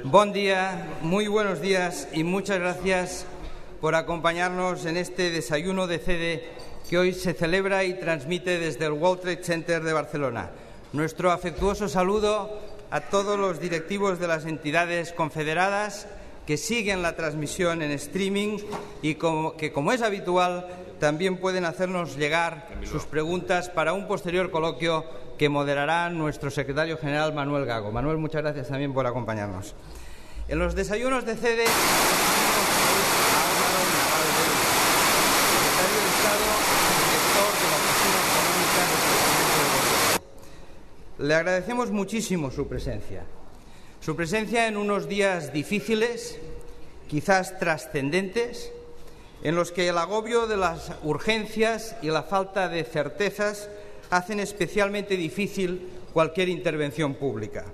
Buen día, muy buenos días y muchas gracias por acompañarnos en este desayuno de CEDE que hoy se celebra y transmite desde el World Trade Center de Barcelona. Nuestro afectuoso saludo a todos los directivos de las entidades confederadas que siguen la transmisión en streaming y que, como es habitual, también pueden hacernos llegar sus preguntas para un posterior coloquio que moderará nuestro secretario general Manuel Gago. Manuel, muchas gracias también por acompañarnos. En los desayunos de CEDE, secretario de Estado y director de la Oficina Económica del Presidente del Gobierno. Le agradecemos muchísimo su presencia en unos días difíciles, quizás trascendentes, en los que el agobio de las urgencias y la falta de certezas hacen especialmente difícil cualquier intervención pública.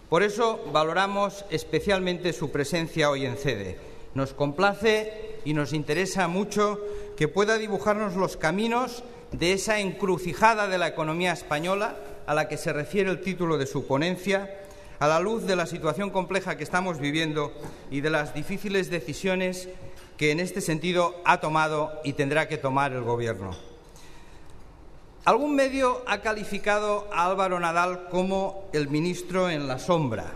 Por eso valoramos especialmente su presencia hoy en CEDE. Nos complace y nos interesa mucho que pueda dibujarnos los caminos de esa encrucijada de la economía española a la que se refiere el título de su ponencia, a la luz de la situación compleja que estamos viviendo y de las difíciles decisiones que en este sentido ha tomado y tendrá que tomar el Gobierno. Algún medio ha calificado a Álvaro Nadal como el ministro en la sombra.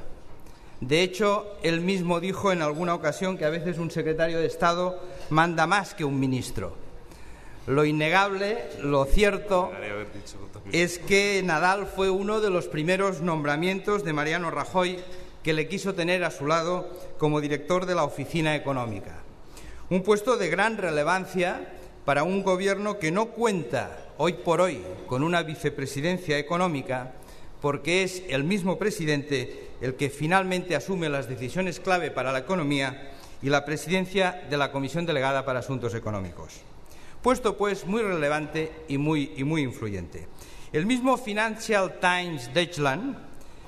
De hecho, él mismo dijo en alguna ocasión que a veces un secretario de Estado manda más que un ministro. Lo innegable, lo cierto, es que Nadal fue uno de los primeros nombramientos de Mariano Rajoy, que le quiso tener a su lado como director de la Oficina Económica. Un puesto de gran relevancia para un Gobierno que no cuenta hoy por hoy con una vicepresidencia económica, porque es el mismo presidente el que finalmente asume las decisiones clave para la economía y la presidencia de la Comisión Delegada para Asuntos Económicos. Puesto, pues, muy relevante y muy influyente. El mismo Financial Times Deutschland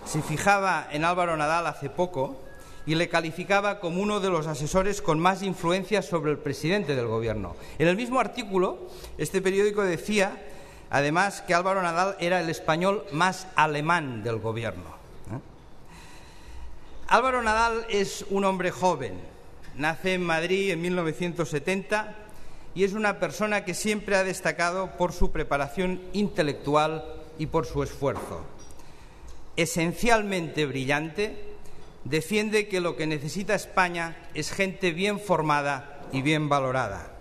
se fijaba en Álvaro Nadal hace poco y le calificaba como uno de los asesores con más influencia sobre el presidente del Gobierno. En el mismo artículo, este periódico decía, además, que Álvaro Nadal era el español más alemán del Gobierno. Álvaro Nadal es un hombre joven. Nace en Madrid en 1970 y es una persona que siempre ha destacado por su preparación intelectual y por su esfuerzo. Esencialmente brillante, defiende que lo que necesita España es gente bien formada y bien valorada.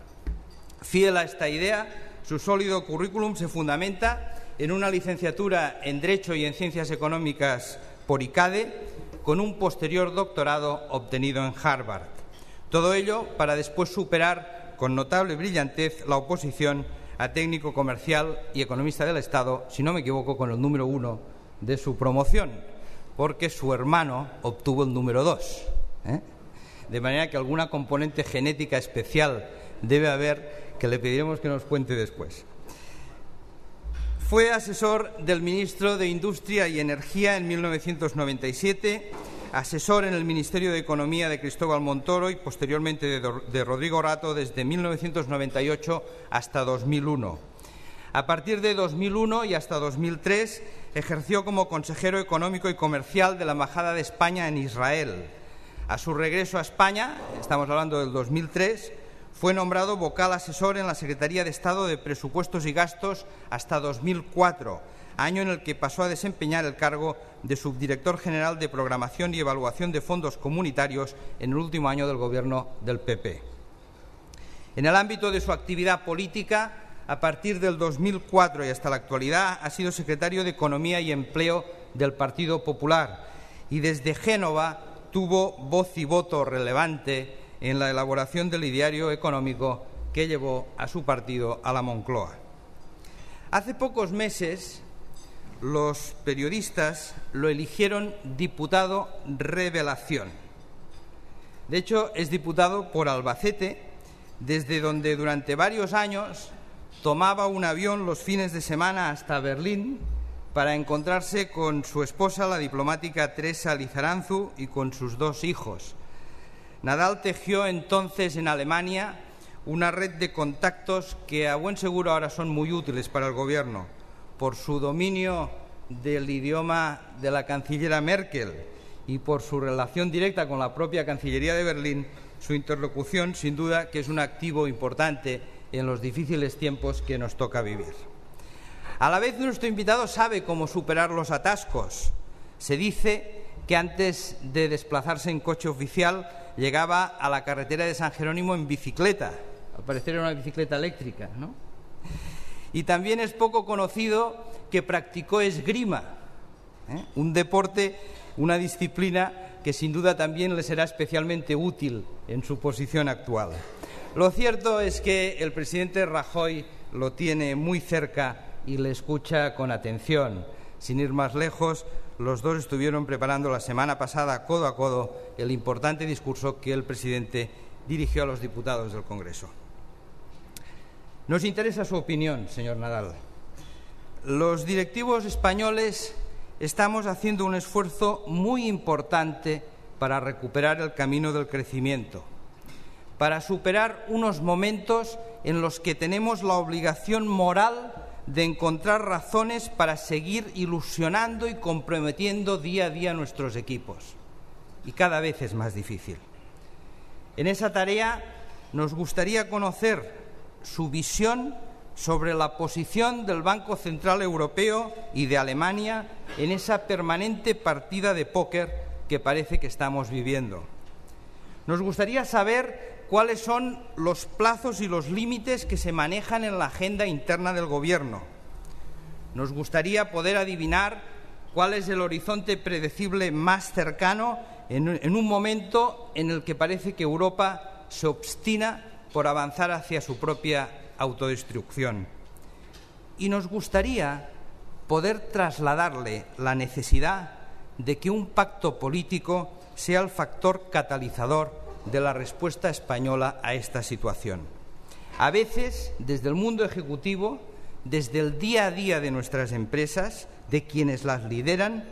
Fiel a esta idea, su sólido currículum se fundamenta en una licenciatura en Derecho y en Ciencias Económicas por ICADE, con un posterior doctorado obtenido en Harvard. Todo ello para después superar con notable brillantez la oposición a técnico comercial y economista del Estado, si no me equivoco, con el número 1 de su promoción, porque su hermano obtuvo el número 2. De manera que alguna componente genética especial debe haber, que le pediremos que nos cuente después. Fue asesor del ministro de Industria y Energía en 1997, asesor en el Ministerio de Economía de Cristóbal Montoro y posteriormente de Rodrigo Rato desde 1998 hasta 2001. A partir de 2001 y hasta 2003 ejerció como consejero económico y comercial de la Embajada de España en Israel. A su regreso a España, estamos hablando del 2003, fue nombrado vocal asesor en la Secretaría de Estado de Presupuestos y Gastos hasta 2004, año en el que pasó a desempeñar el cargo de subdirector general de Programación y Evaluación de Fondos Comunitarios en el último año del Gobierno del PP. En el ámbito de su actividad política, a partir del 2004 y hasta la actualidad, ha sido secretario de Economía y Empleo del Partido Popular y desde Génova tuvo voz y voto relevante en la elaboración del ideario económico que llevó a su partido a la Moncloa. Hace pocos meses, los periodistas lo eligieron diputado revelación. De hecho, es diputado por Albacete, desde donde durante varios años tomaba un avión los fines de semana hasta Berlín para encontrarse con su esposa, la diplomática Teresa Lizaranzu, y con sus 2 hijos. Nadal tejió entonces en Alemania una red de contactos que a buen seguro ahora son muy útiles para el Gobierno, por su dominio del idioma de la canciller Merkel y por su relación directa con la propia Cancillería de Berlín, su interlocución, sin duda, que es un activo importante en los difíciles tiempos que nos toca vivir. A la vez, nuestro invitado sabe cómo superar los atascos. Se dice que antes de desplazarse en coche oficial llegaba a la carretera de San Jerónimo en bicicleta. Al parecer era una bicicleta eléctrica, ¿no? Y también es poco conocido que practicó esgrima, un deporte, una disciplina que sin duda también le será especialmente útil en su posición actual. Lo cierto es que el presidente Rajoy lo tiene muy cerca y le escucha con atención. Sin ir más lejos, los dos estuvieron preparando la semana pasada, codo a codo, el importante discurso que el presidente dirigió a los diputados del Congreso. Nos interesa su opinión, señor Nadal. Los directivos españoles estamos haciendo un esfuerzo muy importante para recuperar el camino del crecimiento, para superar unos momentos en los que tenemos la obligación moral de encontrar razones para seguir ilusionando y comprometiendo día a día nuestros equipos. Y cada vez es más difícil. En esa tarea nos gustaría conocer su visión sobre la posición del Banco Central Europeo y de Alemania en esa permanente partida de póker que parece que estamos viviendo. Nos gustaría saber cuáles son los plazos y los límites que se manejan en la agenda interna del Gobierno. Nos gustaría poder adivinar cuál es el horizonte predecible más cercano en un momento en el que parece que Europa se obstina por avanzar hacia su propia autodestrucción. Y nos gustaría poder trasladarle la necesidad de que un pacto político sea el factor catalizador de la respuesta española a esta situación. A veces, desde el mundo ejecutivo, desde el día a día de nuestras empresas, de quienes las lideran,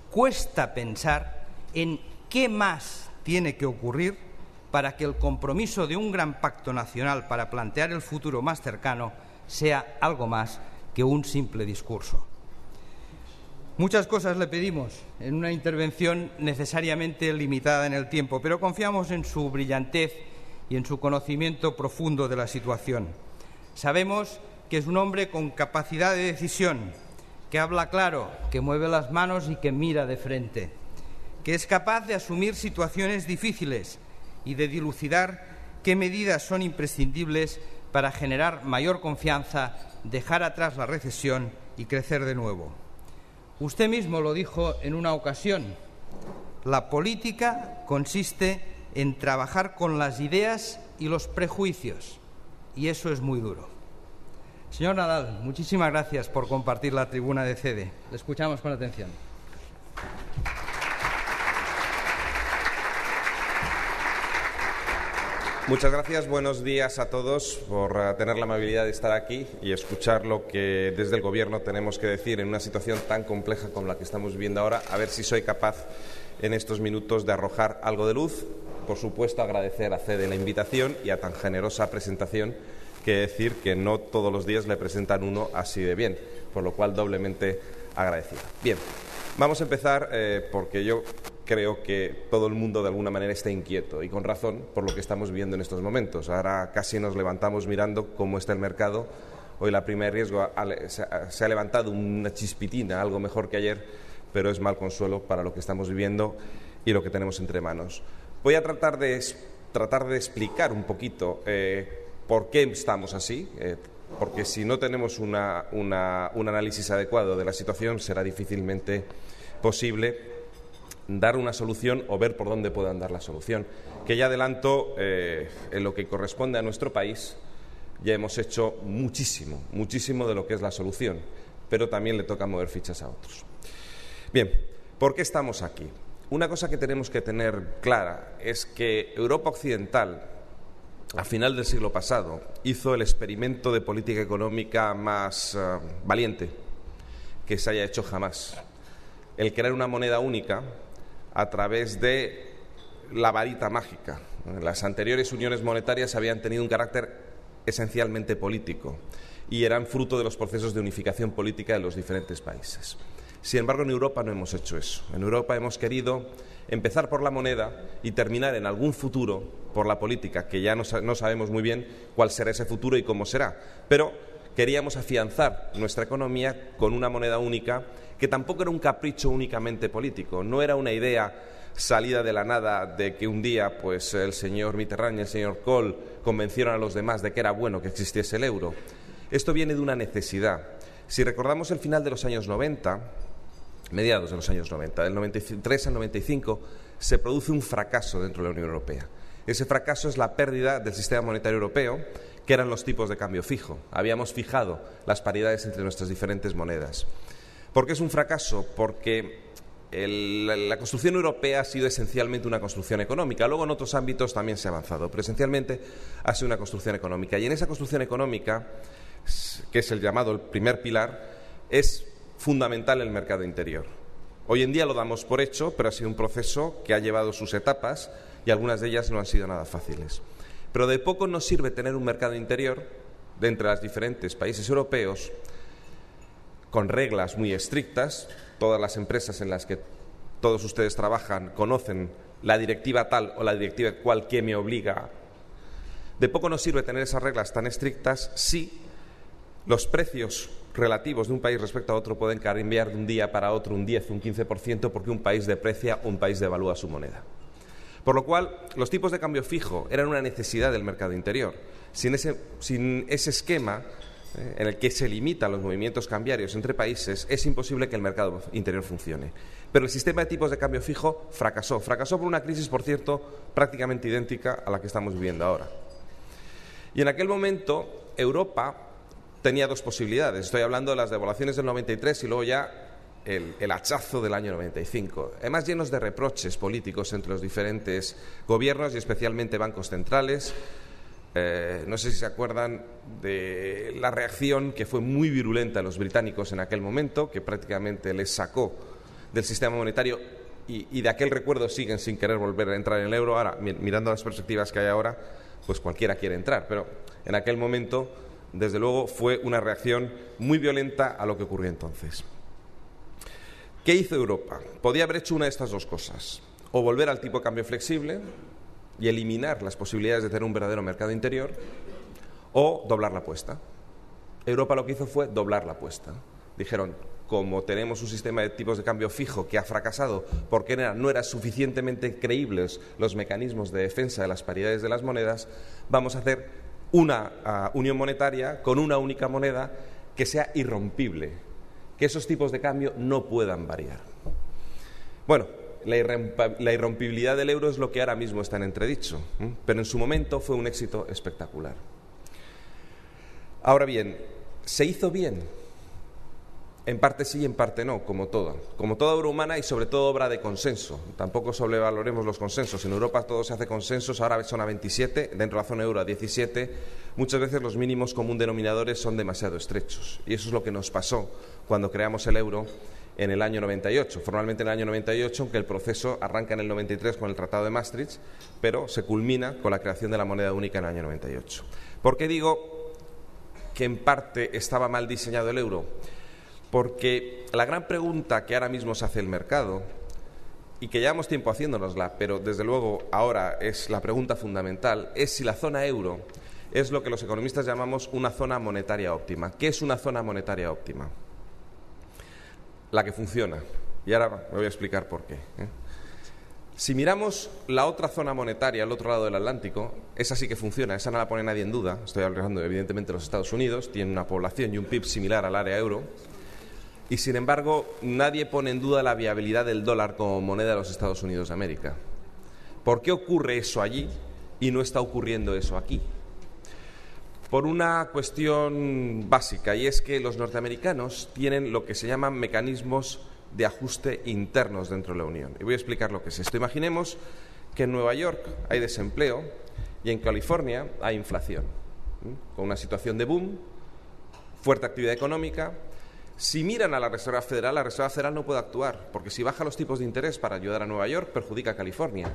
cuesta pensar en qué más tiene que ocurrir para que el compromiso de un gran pacto nacional para plantear el futuro más cercano sea algo más que un simple discurso. Muchas cosas le pedimos en una intervención necesariamente limitada en el tiempo, pero confiamos en su brillantez y en su conocimiento profundo de la situación. Sabemos que es un hombre con capacidad de decisión, que habla claro, que mueve las manos y que mira de frente, que es capaz de asumir situaciones difíciles y de dilucidar qué medidas son imprescindibles para generar mayor confianza, dejar atrás la recesión y crecer de nuevo. Usted mismo lo dijo en una ocasión, la política consiste en trabajar con las ideas y los prejuicios, y eso es muy duro. Señor Nadal, muchísimas gracias por compartir la tribuna de CEDE. Le escuchamos con atención. Muchas gracias, buenos días a todos por tener la amabilidad de estar aquí y escuchar lo que desde el Gobierno tenemos que decir en una situación tan compleja como la que estamos viviendo ahora, a ver si soy capaz en estos minutos de arrojar algo de luz. Por supuesto, agradecer a CEDE la invitación y a tan generosa presentación, que decir que no todos los días le presentan uno así de bien, por lo cual doblemente agradecido. Bien, vamos a empezar porque yo creo que todo el mundo de alguna manera está inquieto y con razón por lo que estamos viviendo en estos momentos. Ahora casi nos levantamos mirando cómo está el mercado. Hoy la prima de riesgo se ha levantado una chispitina, algo mejor que ayer, pero es mal consuelo para lo que estamos viviendo y lo que tenemos entre manos. Voy a tratar de explicar un poquito por qué estamos así, porque si no tenemos un análisis adecuado de la situación será difícilmente posible dar una solución o ver por dónde puedan dar la solución. Que ya adelanto, en lo que corresponde a nuestro país, ya hemos hecho muchísimo de lo que es la solución, pero también le toca mover fichas a otros. Bien, ¿por qué estamos aquí? Una cosa que tenemos que tener clara es que Europa Occidental, a final del siglo pasado, hizo el experimento de política económica más valiente que se haya hecho jamás. El crear una moneda única a través de la varita mágica. Las anteriores uniones monetarias habían tenido un carácter esencialmente político y eran fruto de los procesos de unificación política de los diferentes países. Sin embargo, en Europa no hemos hecho eso. En Europa hemos querido empezar por la moneda y terminar en algún futuro por la política, que ya no sabemos muy bien cuál será ese futuro y cómo será. Pero queríamos afianzar nuestra economía con una moneda única, que tampoco era un capricho únicamente político, no era una idea salida de la nada de que un día pues el señor Mitterrand y el señor Kohl convencieron a los demás de que era bueno que existiese el euro. Esto viene de una necesidad. Si recordamos el final de los años 90, mediados de los años 90, del 93 al 95, se produce un fracaso dentro de la Unión Europea. Ese fracaso es la pérdida del sistema monetario europeo, que eran los tipos de cambio fijo. Habíamos fijado las paridades entre nuestras diferentes monedas. ¿Por qué es un fracaso? Porque la construcción europea ha sido esencialmente una construcción económica. Luego en otros ámbitos también se ha avanzado, pero esencialmente ha sido una construcción económica. Y en esa construcción económica, que es el llamado el primer pilar, es fundamental el mercado interior. Hoy en día lo damos por hecho, pero ha sido un proceso que ha llevado sus etapas y algunas de ellas no han sido nada fáciles. Pero de poco nos sirve tener un mercado interior de entre los diferentes países europeos con reglas muy estrictas. Todas las empresas en las que todos ustedes trabajan conocen la directiva tal o la directiva cual que me obliga. De poco nos sirve tener esas reglas tan estrictas si los precios relativos de un país respecto a otro pueden cambiar de un día para otro un 10, un 15% porque un país deprecia o un país devalúa su moneda. Por lo cual, los tipos de cambio fijo eran una necesidad del mercado interior. Sin ese esquema en el que se limitan los movimientos cambiarios entre países, es imposible que el mercado interior funcione. Pero el sistema de tipos de cambio fijo fracasó. Fracasó por una crisis, por cierto, prácticamente idéntica a la que estamos viviendo ahora. Y en aquel momento, Europa tenía dos posibilidades. Estoy hablando de las devaluaciones del 93 y luego ya el hachazo del año 95, además llenos de reproches políticos entre los diferentes gobiernos y especialmente bancos centrales. No sé si se acuerdan de la reacción que fue muy virulenta en los británicos en aquel momento, que prácticamente les sacó del sistema monetario y de aquel recuerdo siguen sin querer volver a entrar en el euro. Ahora, mirando las perspectivas que hay ahora, pues cualquiera quiere entrar, pero en aquel momento, desde luego, fue una reacción muy violenta a lo que ocurrió entonces. ¿Qué hizo Europa? Podía haber hecho una de estas dos cosas, o volver al tipo de cambio flexible y eliminar las posibilidades de tener un verdadero mercado interior, o doblar la apuesta. Europa lo que hizo fue doblar la apuesta. Dijeron, como tenemos un sistema de tipos de cambio fijo que ha fracasado porque no eran suficientemente creíbles los mecanismos de defensa de las paridades de las monedas, vamos a hacer una unión monetaria con una única moneda que sea irrompible, que esos tipos de cambio no puedan variar. Bueno, la irrompibilidad del euro es lo que ahora mismo está en entredicho, pero en su momento fue un éxito espectacular. Ahora bien, ¿se hizo bien? En parte sí y en parte no, como toda obra humana y sobre todo obra de consenso. Tampoco sobrevaloremos los consensos. En Europa todo se hace consensos, ahora son a 27, dentro de la zona euro a 17. Muchas veces los mínimos común denominadores son demasiado estrechos. Y eso es lo que nos pasó cuando creamos el euro en el año 98. Formalmente en el año 98, aunque el proceso arranca en el 93 con el Tratado de Maastricht, pero se culmina con la creación de la moneda única en el año 98. ¿Por qué digo que en parte estaba mal diseñado el euro? Porque la gran pregunta que ahora mismo se hace el mercado, y que llevamos tiempo haciéndonosla, pero desde luego ahora es la pregunta fundamental, es si la zona euro es lo que los economistas llamamos una zona monetaria óptima. ¿Qué es una zona monetaria óptima? La que funciona. Y ahora me voy a explicar por qué. Si miramos la otra zona monetaria al otro lado del Atlántico, esa sí que funciona, esa no la pone nadie en duda. Estoy hablando evidentemente de los Estados Unidos, tiene una población y un PIB similar al área euro. Y, sin embargo, nadie pone en duda la viabilidad del dólar como moneda de los Estados Unidos de América. ¿Por qué ocurre eso allí y no está ocurriendo eso aquí? Por una cuestión básica, y es que los norteamericanos tienen lo que se llaman mecanismos de ajuste internos dentro de la Unión. Y voy a explicar lo que es esto. Imaginemos que en Nueva York hay desempleo y en California hay inflación, con una situación de boom, fuerte actividad económica. Si miran a la Reserva Federal no puede actuar, porque si baja los tipos de interés para ayudar a Nueva York, perjudica a California.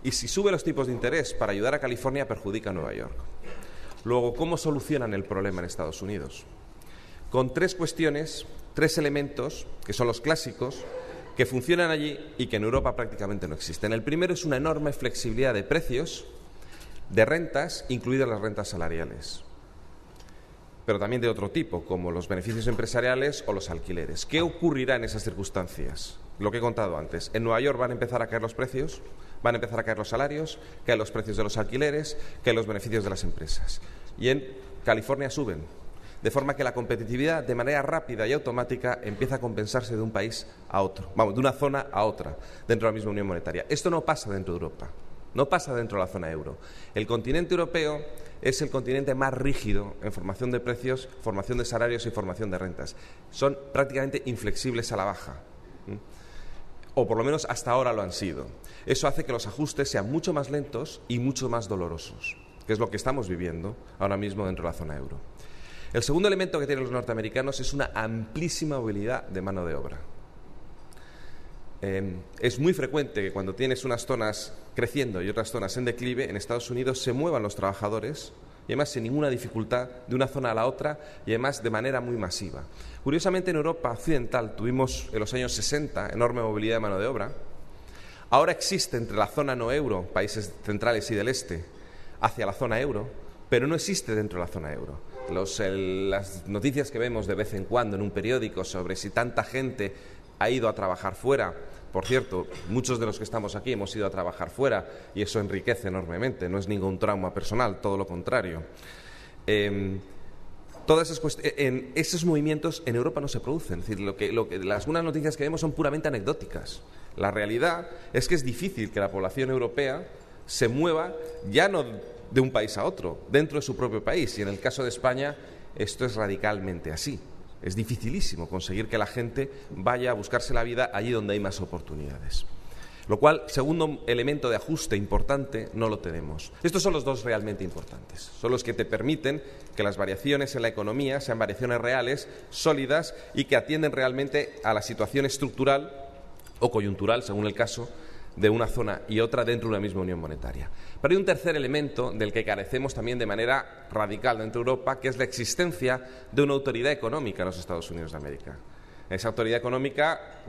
Y si sube los tipos de interés para ayudar a California, perjudica a Nueva York. Luego, ¿cómo solucionan el problema en Estados Unidos? Con tres cuestiones tres elementos que son los clásicos, que funcionan allí y que en Europa prácticamente no existen. El primero es una enorme flexibilidad de precios, de rentas, incluidas las rentas salariales, pero también de otro tipo, como los beneficios empresariales o los alquileres. ¿Qué ocurrirá en esas circunstancias? Lo que he contado antes. En Nueva York van a empezar a caer los precios, van a empezar a caer los salarios, caen los precios de los alquileres, caen los beneficios de las empresas. Y en California suben, de forma que la competitividad de manera rápida y automática empieza a compensarse de un país a otro, de una zona a otra, dentro de la misma Unión Monetaria. Esto no pasa dentro de Europa, no pasa dentro de la zona euro. El continente europeo es el continente más rígido en formación de precios, formación de salarios y formación de rentas. Son prácticamente inflexibles a la baja, o por lo menos hasta ahora lo han sido. Eso hace que los ajustes sean mucho más lentos y mucho más dolorosos, que es lo que estamos viviendo ahora mismo dentro de la zona euro. El segundo elemento que tienen los norteamericanos es una amplísima movilidad de mano de obra. Es muy frecuente que cuando tienes unas zonas creciendo y otras zonas en declive, en Estados Unidos se muevan los trabajadores, y además sin ninguna dificultad, de una zona a la otra, y además de manera muy masiva. Curiosamente, en Europa occidental tuvimos en los años 60 enorme movilidad de mano de obra. Ahora existe entre la zona no euro, países centrales y del este, hacia la zona euro, pero no existe dentro de la zona euro. Las noticias que vemos de vez en cuando en un periódico sobre si tanta gente ha ido a trabajar fuera. Por cierto, muchos de los que estamos aquí hemos ido a trabajar fuera y eso enriquece enormemente, no es ningún trauma personal, todo lo contrario. Esos movimientos en Europa no se producen, es decir, las buenas noticias que vemos son puramente anecdóticas. La realidad es que es difícil que la población europea se mueva ya no de un país a otro, dentro de su propio país, y en el caso de España esto es radicalmente así. Es dificilísimo conseguir que la gente vaya a buscarse la vida allí donde hay más oportunidades. Lo cual, segundo elemento de ajuste importante, no lo tenemos. Estos son los dos realmente importantes. Son los que te permiten que las variaciones en la economía sean variaciones reales, sólidas y que atienden realmente a la situación estructural o coyuntural, según el caso, de una zona y otra dentro de una misma unión monetaria. Pero hay un tercer elemento del que carecemos también de manera radical dentro de Europa, que es la existencia de una autoridad económica en los Estados Unidos de América. Esa autoridad económica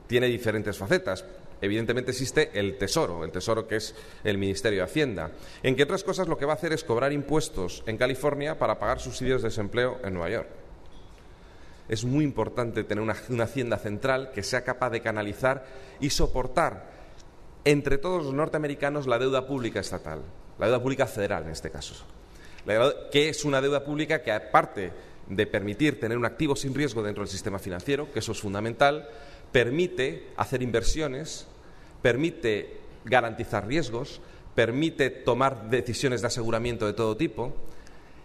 tiene diferentes facetas. Evidentemente existe el Tesoro que es el Ministerio de Hacienda, en que otras cosas lo que va a hacer es cobrar impuestos en California para pagar subsidios de desempleo en Nueva York. Es muy importante tener una Hacienda central que sea capaz de canalizar y soportar entre todos los norteamericanos la deuda pública estatal, la deuda pública federal en este caso, que es una deuda pública que, aparte de permitir tener un activo sin riesgo dentro del sistema financiero, que eso es fundamental, permite hacer inversiones, permite garantizar riesgos, permite tomar decisiones de aseguramiento de todo tipo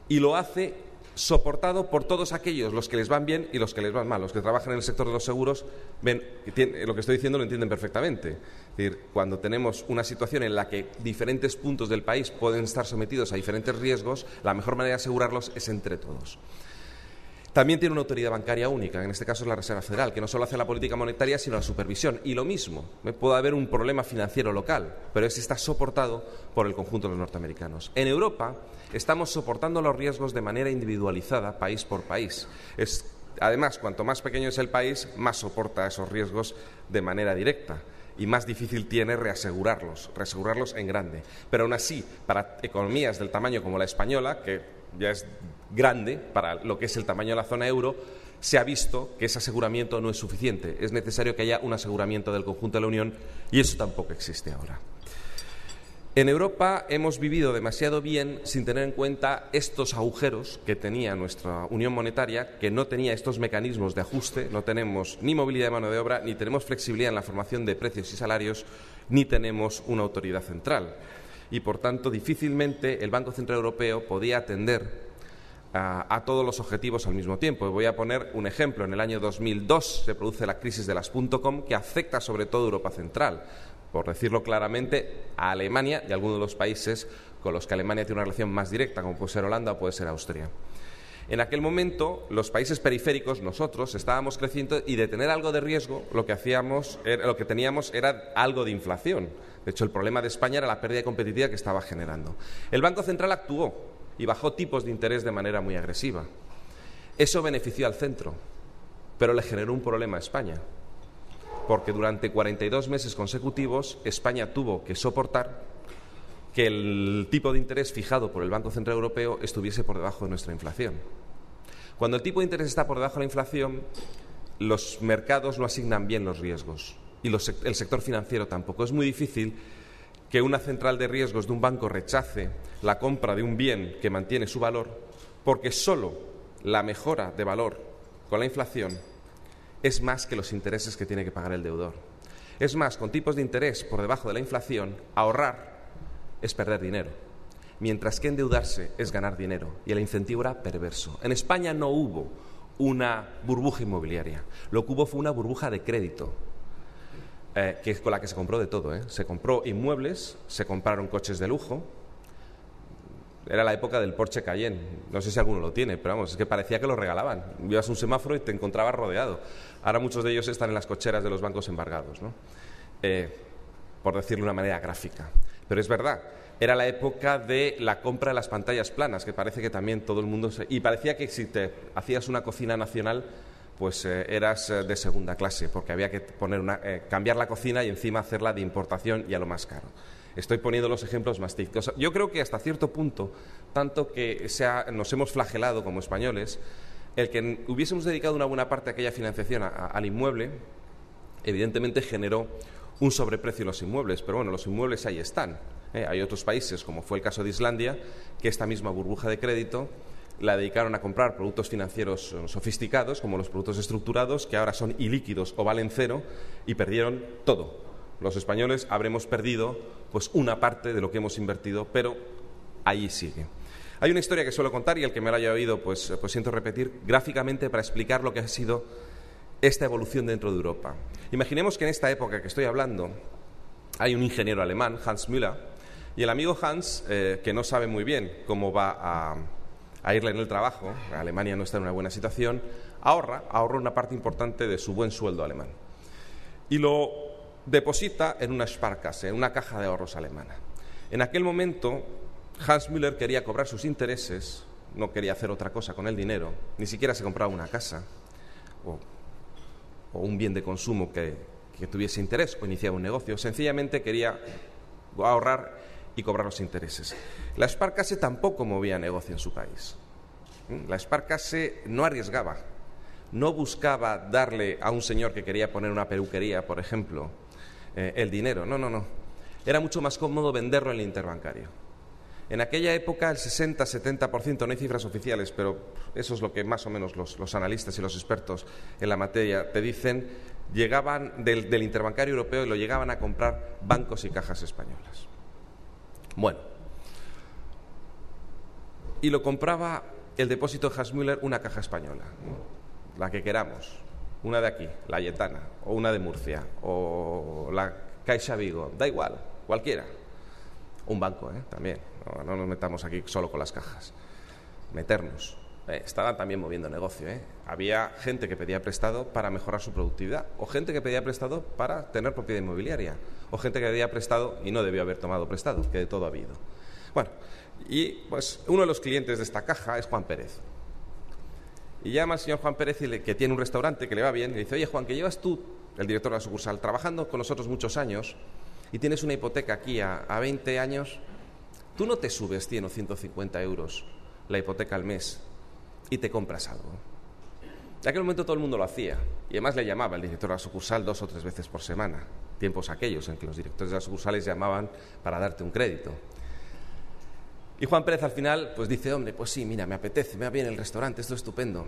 y lo hace soportado por todos aquellos, los que les van bien y los que les van mal. Los que trabajan en el sector de los seguros ven lo que estoy diciendo, lo entienden perfectamente. Es decir, cuando tenemos una situación en la que diferentes puntos del país pueden estar sometidos a diferentes riesgos, la mejor manera de asegurarlos es entre todos. También tiene una autoridad bancaria única, en este caso es la Reserva Federal, que no solo hace la política monetaria, sino la supervisión. Y lo mismo, puede haber un problema financiero local, pero ese está soportado por el conjunto de los norteamericanos. En Europa estamos soportando los riesgos de manera individualizada, país por país. Además, cuanto más pequeño es el país, más soporta esos riesgos de manera directa y más difícil tiene reasegurarlos en grande. Pero aún así, para economías del tamaño como la española, que ya es grande para lo que es el tamaño de la zona euro, se ha visto que ese aseguramiento no es suficiente. Es necesario que haya un aseguramiento del conjunto de la Unión y eso tampoco existe ahora. En Europa hemos vivido demasiado bien sin tener en cuenta estos agujeros que tenía nuestra unión monetaria, que no tenía estos mecanismos de ajuste. No tenemos ni movilidad de mano de obra, ni tenemos flexibilidad en la formación de precios y salarios, ni tenemos una autoridad central. Y, por tanto, difícilmente el Banco Central Europeo podía atender a todos los objetivos al mismo tiempo. Voy a poner un ejemplo. En el año 2002 se produce la crisis de las .com, que afecta sobre todo a Europa Central. Por decirlo claramente, a Alemania y a algunos de los países con los que Alemania tiene una relación más directa, como puede ser Holanda o puede ser Austria. En aquel momento, los países periféricos, nosotros, estábamos creciendo y de tener algo de riesgo, lo que teníamos era algo de inflación. De hecho, el problema de España era la pérdida de competitividad que estaba generando. El Banco Central actuó y bajó tipos de interés de manera muy agresiva. Eso benefició al centro. pero le generó un problema a España, porque durante 42 meses consecutivos España tuvo que soportar que el tipo de interés fijado por el Banco Central Europeo estuviese por debajo de nuestra inflación. Cuando el tipo de interés está por debajo de la inflación, los mercados no asignan bien los riesgos y el sector financiero tampoco. Es muy difícil que una central de riesgos de un banco rechace la compra de un bien que mantiene su valor, porque solo la mejora de valor con la inflación es más que los intereses que tiene que pagar el deudor. Es más, con tipos de interés por debajo de la inflación, ahorrar es perder dinero, mientras que endeudarse es ganar dinero, y el incentivo era perverso. En España no hubo una burbuja inmobiliaria, lo que hubo fue una burbuja de crédito, con la que se compró de todo. Se compró inmuebles, se compraron coches de lujo. Era la época del Porsche Cayenne, no sé si alguno lo tiene, pero vamos, es que parecía que lo regalaban. Ibas a un semáforo y te encontrabas rodeado. Ahora muchos de ellos están en las cocheras de los bancos embargados, ¿no? Por decirlo de una manera gráfica. Pero es verdad, era la época de la compra de las pantallas planas, que parece que también todo el mundo... Y parecía que si te hacías una cocina nacional, pues eras de segunda clase, porque había que cambiar la cocina y encima hacerla de importación y a lo más caro. Estoy poniendo los ejemplos más típicos. Yo creo que hasta cierto punto, tanto que nos hemos flagelado como españoles, el que hubiésemos dedicado una buena parte de aquella financiación al inmueble, evidentemente generó un sobreprecio en los inmuebles, pero bueno, los inmuebles ahí están. Hay otros países, como fue el caso de Islandia, que esta misma burbuja de crédito la dedicaron a comprar productos financieros sofisticados, como los productos estructurados, que ahora son ilíquidos o valen cero, y perdieron todo. Los españoles habremos perdido pues una parte de lo que hemos invertido, pero ahí sigue. Hay una historia que suelo contar, y el que me la haya oído pues siento repetir gráficamente para explicar lo que ha sido esta evolución dentro de Europa. Imaginemos que en esta época que estoy hablando hay un ingeniero alemán, Hans Müller, y el amigo Hans, que no sabe muy bien cómo va a irle en el trabajo, Alemania no está en una buena situación, ahorra una parte importante de su buen sueldo alemán y lo deposita en una Sparkasse, en una caja de ahorros alemana. En aquel momento Hans Müller quería cobrar sus intereses, no quería hacer otra cosa con el dinero, ni siquiera se compraba una casa o un bien de consumo que tuviese interés o iniciaba un negocio, sencillamente quería ahorrar y cobrar los intereses. La Sparkasse tampoco movía negocio en su país. La Sparkasse no arriesgaba, no buscaba darle a un señor que quería poner una peluquería, por ejemplo, el dinero. No. Era mucho más cómodo venderlo en el interbancario. En aquella época el 60-70%, no hay cifras oficiales, pero eso es lo que más o menos los analistas y los expertos en la materia te dicen, llegaban del interbancario europeo y lo llegaban a comprar bancos y cajas españolas. Bueno, y lo compraba el depósito de Hans Müller, una caja española, la que queramos, una de aquí, la Yetana, o una de Murcia, o la Caixa Vigo, da igual, cualquiera. Un banco, también, no nos metamos aquí solo con las cajas, meternos. Estaban también moviendo negocio, Había gente que pedía prestado para mejorar su productividad, o gente que pedía prestado para tener propiedad inmobiliaria, o gente que pedía prestado y no debió haber tomado prestado, que de todo ha habido. Bueno, y pues uno de los clientes de esta caja es Juan Pérez. Y llama al señor Juan Pérez, que tiene un restaurante que le va bien, y le dice: oye, Juan, que llevas tú, el director de la sucursal, trabajando con nosotros muchos años y tienes una hipoteca aquí a 20 años, ¿tú no te subes 100 o 150 euros la hipoteca al mes y te compras algo? En aquel momento todo el mundo lo hacía, y además le llamaba el director de la sucursal 2 o 3 veces por semana, tiempos aquellos en que los directores de las sucursales llamaban para darte un crédito. Y Juan Pérez al final pues dice: hombre, pues sí, mira, me apetece, me va bien el restaurante, esto es estupendo.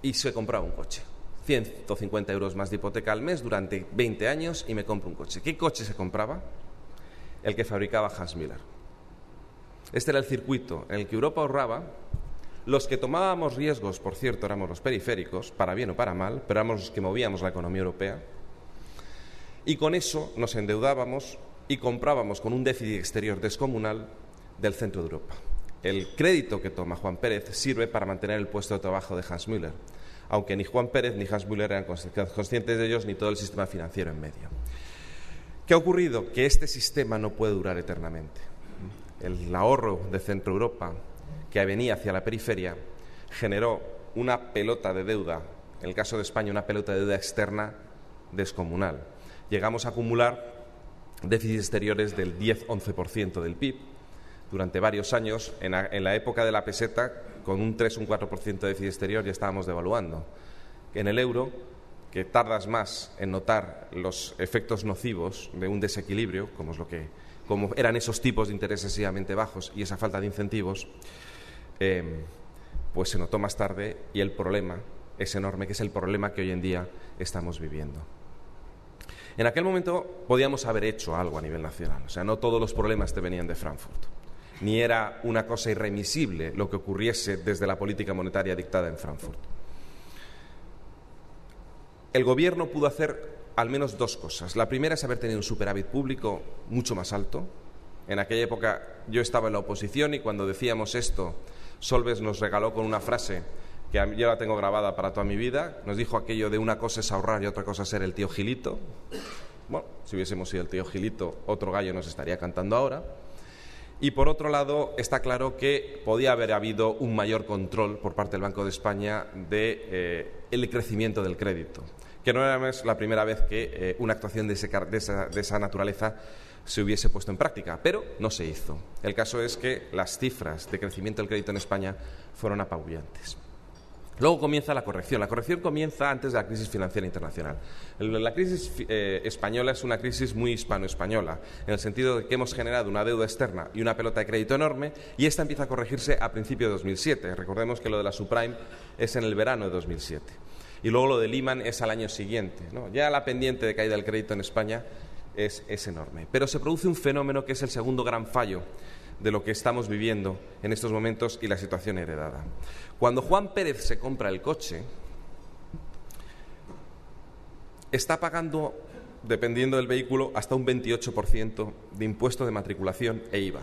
Y se compraba un coche, 150 euros más de hipoteca al mes durante 20 años y me compro un coche. ¿Qué coche se compraba? El que fabricaba Hans Müller. Este era el circuito en el que Europa ahorraba. Los que tomábamos riesgos, por cierto, éramos los periféricos, para bien o para mal, pero éramos los que movíamos la economía europea. Y con eso nos endeudábamos y comprábamos con un déficit exterior descomunal del centro de Europa. El crédito que toma Juan Pérez sirve para mantener el puesto de trabajo de Hans Müller, aunque ni Juan Pérez ni Hans Müller eran conscientes de ellos, ni todo el sistema financiero en medio. ¿Qué ha ocurrido? Que este sistema no puede durar eternamente. El ahorro de Centro Europa, que venía hacia la periferia, generó una pelota de deuda en el caso de España, una pelota de deuda externa descomunal. Llegamos a acumular déficits exteriores del 10-11% del PIB durante varios años. En la época de la peseta, con un 3 o un 4% de déficit exterior ya estábamos devaluando. En el euro, que tardas más en notar los efectos nocivos de un desequilibrio, como eran esos tipos de interés excesivamente bajos y esa falta de incentivos, pues se notó más tarde, y el problema es enorme, que es el problema que hoy en día estamos viviendo. En aquel momento podíamos haber hecho algo a nivel nacional, o sea, no todos los problemas te venían de Frankfurt, ni era una cosa irremisible lo que ocurriese desde la política monetaria dictada en Frankfurt. El Gobierno pudo hacer al menos dos cosas. La primera es haber tenido un superávit público mucho más alto. En aquella época yo estaba en la oposición y cuando decíamos esto, Solbes nos regaló con una frase que yo la tengo grabada para toda mi vida. Nos dijo aquello de una cosa es ahorrar y otra cosa es ser el tío Gilito. Bueno, si hubiésemos sido el tío Gilito, otro gallo nos estaría cantando ahora. Y por otro lado, está claro que podía haber habido un mayor control por parte del Banco de España del crecimiento del crédito, que no era la primera vez que una actuación de esa naturaleza se hubiese puesto en práctica, pero no se hizo. El caso es que las cifras de crecimiento del crédito en España fueron apabullantes. Luego comienza la corrección. La corrección comienza antes de la crisis financiera internacional. La crisis española es una crisis muy hispano-española, en el sentido de que hemos generado una deuda externa y una pelota de crédito enorme, y esta empieza a corregirse a principios de 2007. Recordemos que lo de la subprime es en el verano de 2007. Y luego lo de Lehman es al año siguiente, ¿no? Ya la pendiente de caída del crédito en España es enorme. Pero se produce un fenómeno que es el segundo gran fallo de lo que estamos viviendo en estos momentos y la situación heredada. Cuando Juan Pérez se compra el coche, está pagando, dependiendo del vehículo, hasta un 28% de impuesto de matriculación e IVA.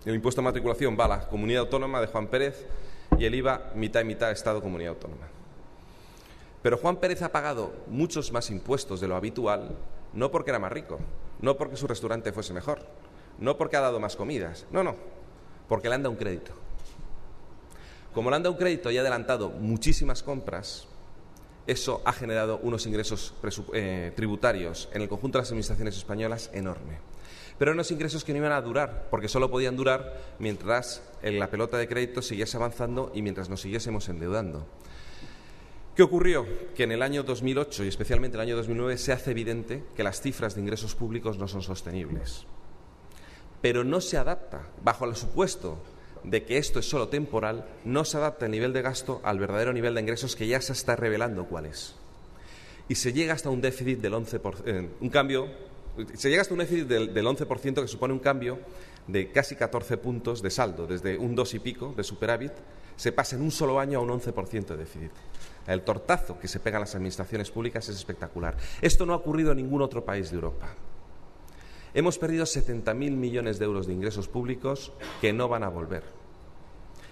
El impuesto de matriculación va a la comunidad autónoma de Juan Pérez y el IVA mitad y mitad Estado-comunidad autónoma. Pero Juan Pérez ha pagado muchos más impuestos de lo habitual, no porque era más rico, no porque su restaurante fuese mejor, no porque ha dado más comidas, no, porque le han dado un crédito. Como le han dado un crédito y ha adelantado muchísimas compras, eso ha generado unos ingresos tributarios en el conjunto de las administraciones españolas enorme. Pero unos ingresos que no iban a durar, porque solo podían durar mientras la pelota de crédito siguiese avanzando y mientras nos siguiésemos endeudando. ¿Qué ocurrió? Que en el año 2008 y especialmente en el año 2009 se hace evidente que las cifras de ingresos públicos no son sostenibles. Pero no se adapta, bajo el supuesto de que esto es solo temporal, no se adapta el nivel de gasto al verdadero nivel de ingresos que ya se está revelando cuál es. Y se llega hasta un déficit del 11%, se llega hasta un déficit del 11%, que supone un cambio de casi 14 puntos de saldo, desde un 2 y pico de superávit, se pasa en un solo año a un 11% de déficit. El tortazo que se pegan las administraciones públicas es espectacular. Esto no ha ocurrido en ningún otro país de Europa. Hemos perdido 70.000 millones de euros de ingresos públicos que no van a volver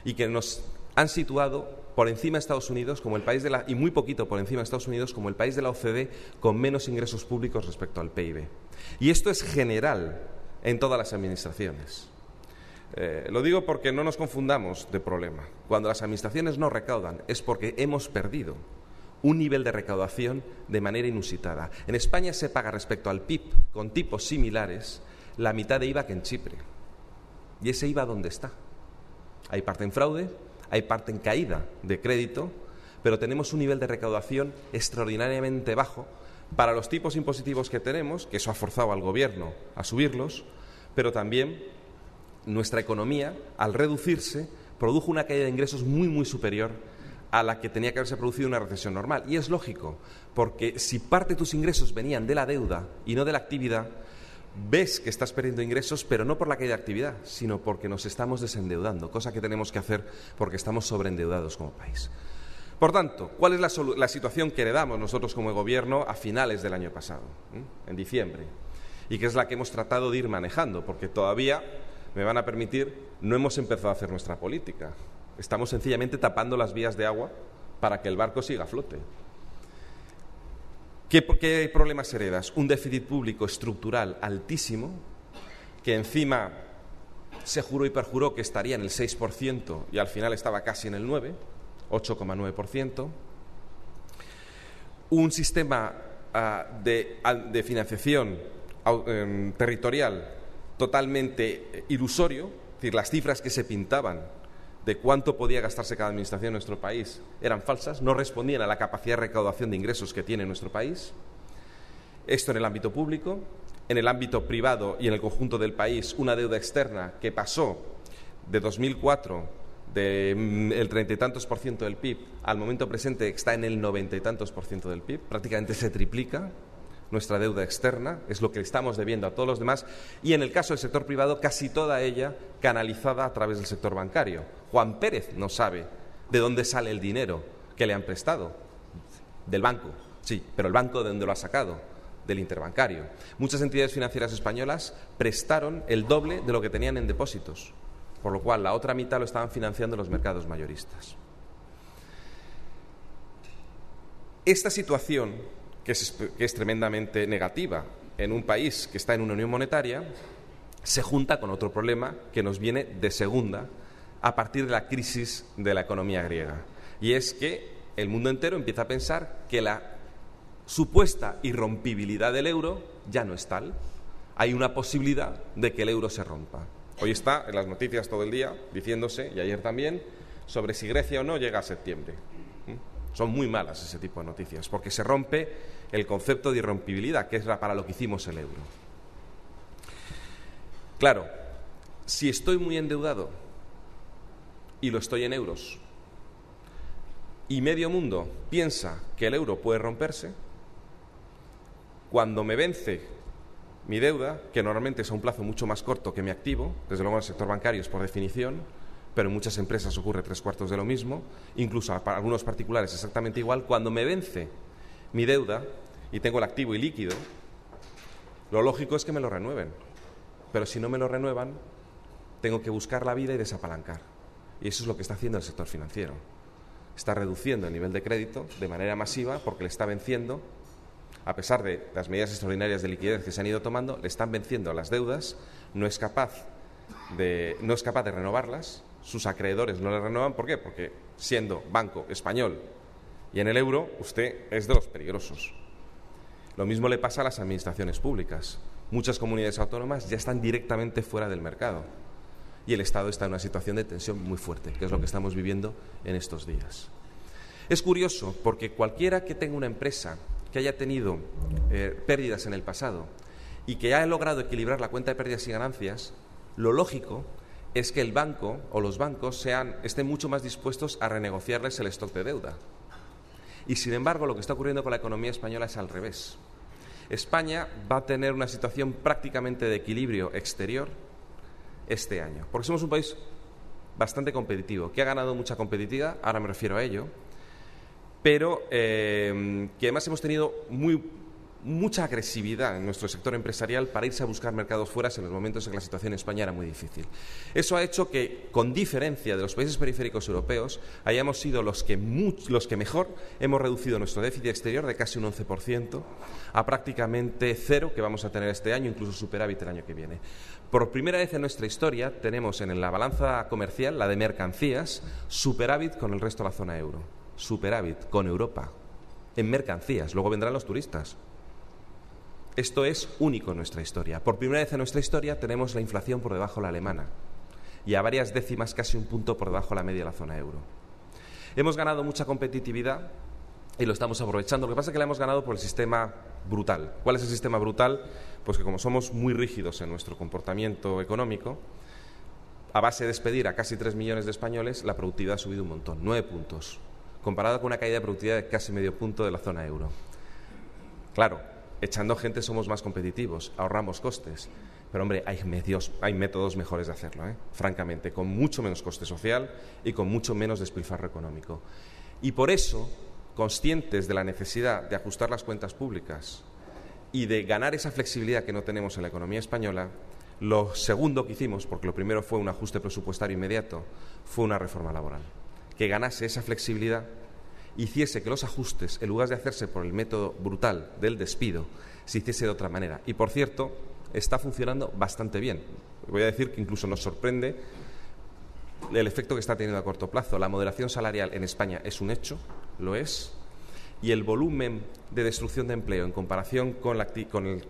y que nos han situado por encima de Estados Unidos como el país y muy poquito por encima de Estados Unidos como el país de la OCDE con menos ingresos públicos respecto al PIB. Y esto es general en todas las administraciones. Lo digo porque no nos confundamos de problema. Cuando las administraciones no recaudan es porque hemos perdido un nivel de recaudación de manera inusitada. En España se paga respecto al PIB con tipos similares la mitad de IVA que en Chipre. ¿Y ese IVA dónde está? Hay parte en fraude, hay parte en caída de crédito, pero tenemos un nivel de recaudación extraordinariamente bajo para los tipos impositivos que tenemos, que eso ha forzado al Gobierno a subirlos, pero también nuestra economía, al reducirse, produjo una caída de ingresos muy, muy superior a la que tenía que haberse producido una recesión normal. Y es lógico, porque si parte de tus ingresos venían de la deuda y no de la actividad, ves que estás perdiendo ingresos, pero no por la caída de actividad, sino porque nos estamos desendeudando, cosa que tenemos que hacer porque estamos sobreendeudados como país. Por tanto, ¿cuál es la situación que heredamos nosotros como Gobierno a finales del año pasado, en diciembre? Y que es la que hemos tratado de ir manejando, porque todavía, me van a permitir, no hemos empezado a hacer nuestra política. Estamos sencillamente tapando las vías de agua para que el barco siga a flote. ¿Qué problemas heredas? Un déficit público estructural altísimo, que encima se juró y perjuró que estaría en el 6% y al final estaba casi en el 9%, 8,9%. un sistema de financiación territorial totalmente ilusorio, es decir, las cifras que se pintaban de cuánto podía gastarse cada administración en nuestro país eran falsas, no respondían a la capacidad de recaudación de ingresos que tiene nuestro país. Esto en el ámbito público. En el ámbito privado y en el conjunto del país, una deuda externa que pasó de 2004 del 30 y tantos por ciento del PIB al momento presente está en el 90 y tantos por ciento del PIB, prácticamente se triplica nuestra deuda externa, es lo que estamos debiendo a todos los demás, y en el caso del sector privado, casi toda ella canalizada a través del sector bancario. Juan Pérez no sabe de dónde sale el dinero que le han prestado. Del banco, sí, pero el banco de dónde lo ha sacado, del interbancario. Muchas entidades financieras españolas prestaron el doble de lo que tenían en depósitos, por lo cual la otra mitad lo estaban financiando los mercados mayoristas. Esta situación, que es tremendamente negativa en un país que está en una unión monetaria, se junta con otro problema que nos viene de segunda a partir de la crisis de la economía griega. Y es que el mundo entero empieza a pensar que la supuesta irrompibilidad del euro ya no es tal. Hay una posibilidad de que el euro se rompa. Hoy está en las noticias todo el día diciéndose, y ayer también, sobre si Grecia o no llega a septiembre. Son muy malas ese tipo de noticias, porque se rompe el concepto de irrompibilidad, que es para lo que hicimos el euro. Claro, si estoy muy endeudado y lo estoy en euros, y medio mundo piensa que el euro puede romperse, cuando me vence mi deuda, que normalmente es a un plazo mucho más corto que mi activo, desde luego en el sector bancario es por definición, pero en muchas empresas ocurre 3/4 de lo mismo, incluso para algunos particulares exactamente igual, cuando me vence mi deuda y tengo el activo ilíquido, lo lógico es que me lo renueven, pero si no me lo renuevan, tengo que buscar la vida y desapalancar. Y eso es lo que está haciendo el sector financiero. Está reduciendo el nivel de crédito de manera masiva porque le está venciendo, a pesar de las medidas extraordinarias de liquidez que se han ido tomando, le están venciendo las deudas, no es capaz de renovarlas, sus acreedores no le renuevan. ¿Por qué? Porque siendo banco español y en el euro, usted es de los peligrosos. Lo mismo le pasa a las administraciones públicas. Muchas comunidades autónomas ya están directamente fuera del mercado y el Estado está en una situación de tensión muy fuerte, que es lo que estamos viviendo en estos días. Es curioso porque cualquiera que tenga una empresa que haya tenido pérdidas en el pasado y que haya logrado equilibrar la cuenta de pérdidas y ganancias, lo lógico es que el banco o los bancos estén mucho más dispuestos a renegociarles el stock de deuda. Y sin embargo, lo que está ocurriendo con la economía española es al revés. España va a tener una situación prácticamente de equilibrio exterior este año, porque somos un país bastante competitivo, que ha ganado mucha competitividad, ahora me refiero a ello, pero que además hemos tenido mucha agresividad en nuestro sector empresarial para irse a buscar mercados fuera en los momentos en que la situación en España era muy difícil. Eso ha hecho que, con diferencia de los países periféricos europeos, hayamos sido los que mejor hemos reducido nuestro déficit exterior de casi un 11% a prácticamente cero, que vamos a tener este año, incluso superávit el año que viene. Por primera vez en nuestra historia tenemos en la balanza comercial, la de mercancías, superávit con el resto de la zona euro. Superávit con Europa en mercancías. Luego vendrán los turistas. Esto es único en nuestra historia. Por primera vez en nuestra historia tenemos la inflación por debajo de la alemana y a varias décimas, casi un punto por debajo de la media de la zona euro. Hemos ganado mucha competitividad y lo estamos aprovechando. Lo que pasa es que la hemos ganado por el sistema brutal. ¿Cuál es el sistema brutal? Pues que como somos muy rígidos en nuestro comportamiento económico, a base de despedir a casi 3 millones de españoles, la productividad ha subido un montón, 9 puntos, comparado con una caída de productividad de casi medio punto de la zona euro. Claro, echando gente somos más competitivos, ahorramos costes, pero hombre, hay métodos mejores de hacerlo, francamente, con mucho menos coste social y con mucho menos despilfarro económico. Y por eso, conscientes de la necesidad de ajustar las cuentas públicas y de ganar esa flexibilidad que no tenemos en la economía española, lo segundo que hicimos, porque lo primero fue un ajuste presupuestario inmediato, fue una reforma laboral, que ganase esa flexibilidad, hiciese que los ajustes, en lugar de hacerse por el método brutal del despido, se hiciese de otra manera. Y, por cierto, está funcionando bastante bien. Voy a decir que incluso nos sorprende el efecto que está teniendo a corto plazo. La moderación salarial en España es un hecho, lo es, y el volumen de destrucción de empleo en comparación con el